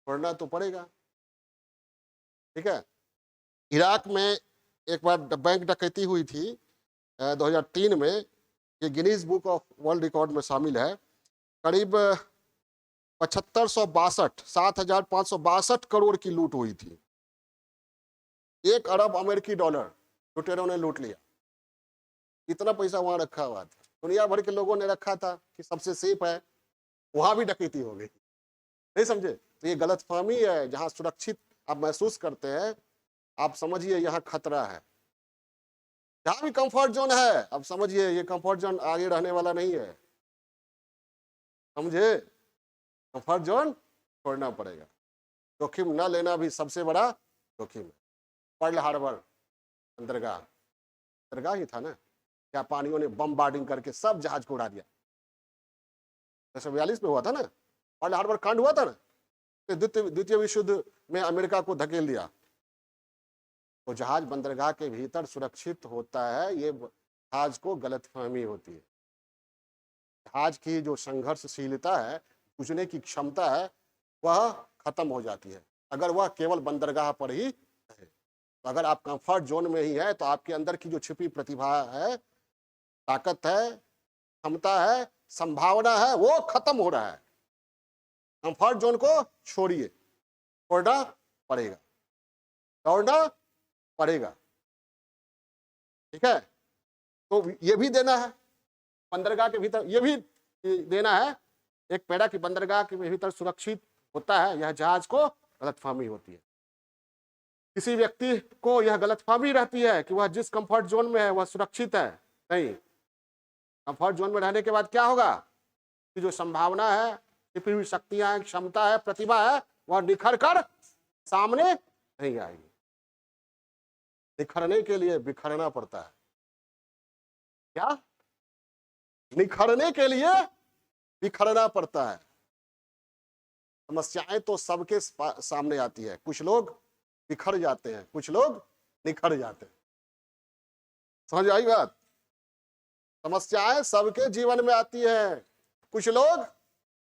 छोड़ना तो पड़ेगा। ठीक है। इराक में एक बार बैंक डकैती हुई थी 2003 में, ये Guinness book of world record में शामिल है। करीब 7,562 करोड़ की लूट हुई थी। 1 अरब अमेरिकी डॉलर लुटेरों ने लूट लिया। इतना पैसा वहां रखा हुआ था, दुनिया भर के लोगों ने रखा था कि सबसे सेफ है, वहां भी डकैती हो गई। नहीं समझे? तो ये गलतफहमी है। जहां सुरक्षित आप महसूस करते हैं, आप समझिए यहाँ खतरा है। जहां भी कंफर्ट जोन है, अब समझिए ये कंफर्ट जोन आगे रहने वाला नहीं है, समझे? कंफर्ट जोन छोड़ना पड़ेगा। जोखिम न लेना भी सबसे बड़ा जोखिम है। पर्ल हार्बर बंदरगाह, बंदरगाह ही था ना, क्या पानियों ने बमबार्डिंग करके सब जहाज को उड़ा दिया। 1942 में हुआ था ना, पर्ल हार्बर कांड हुआ था ना, तो द्वितीय विश्व युद्ध में अमेरिका को धकेल दिया। तो जहाज बंदरगाह के भीतर सुरक्षित होता है, ये जहाज को गलतफहमी होती है। जहाज की जो संघर्षशीलता है, पूछने की क्षमता है, वह खत्म हो जाती है अगर वह केवल बंदरगाह पर ही है। तो अगर आप कंफर्ट जोन में ही है, तो आपके अंदर की जो छिपी प्रतिभा है, ताकत है, क्षमता है, संभावना है, वो खत्म हो रहा है। कंफर्ट जोन को छोड़िए, छोड़ना पड़ेगा, दौड़ना पड़ेगा। ठीक है। तो ये भी देना है बंदरगाह के भीतर, ये भी देना है एक पैड़ा की बंदरगाह के भीतर सुरक्षित होता है, यह जहाज को गलतफहमी होती है। किसी व्यक्ति को यह गलतफहमी रहती है कि वह जिस कंफर्ट जोन में है वह सुरक्षित है। नहीं, कंफर्ट जोन में रहने के बाद क्या होगा कि जो संभावना है, छिपी हुई शक्तियां, क्षमता है, प्रतिभा है, वह निखर कर सामने नहीं आएगी। निखरने के लिए बिखरना पड़ता है। क्या? निखरने के लिए बिखरना पड़ता है। समस्याएं तो सबके सामने आती है, कुछ लोग बिखर जाते हैं, कुछ लोग निखर जाते हैं। समझ आई बात? समस्याएं सबके जीवन में आती है, कुछ लोग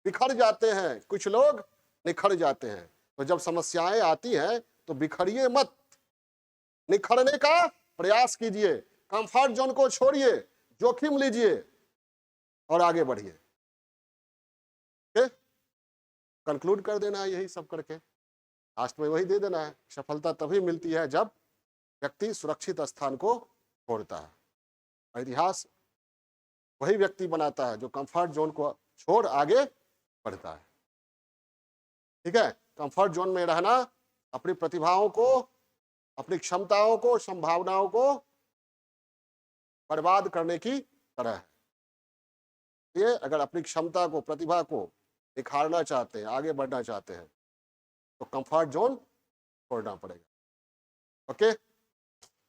बिखर जाते हैं, कुछ लोग निखर जाते हैं। तो जब समस्याएं आती हैं तो बिखरिए मत, निखरने का प्रयास कीजिए, कंफर्ट जोन को छोड़िए, जोखिम लीजिए और आगे बढ़िए। कंक्लूड कर देना है यही सब करके, लास्ट में वही दे देना है। सफलता तभी मिलती है जब व्यक्ति सुरक्षित स्थान को छोड़ता है। इतिहास वही व्यक्ति बनाता है जो कंफर्ट जोन को छोड़ आगे बढ़ता है। ठीक है। कंफर्ट जोन में रहना अपनी प्रतिभाओं को, अपनी क्षमताओं को, संभावनाओं को बर्बाद करने की तरह है। ये अगर अपनी क्षमता को, प्रतिभा को निखारना चाहते हैं, आगे बढ़ना चाहते हैं, तो कंफर्ट जोन छोड़ना पड़ेगा। ओके।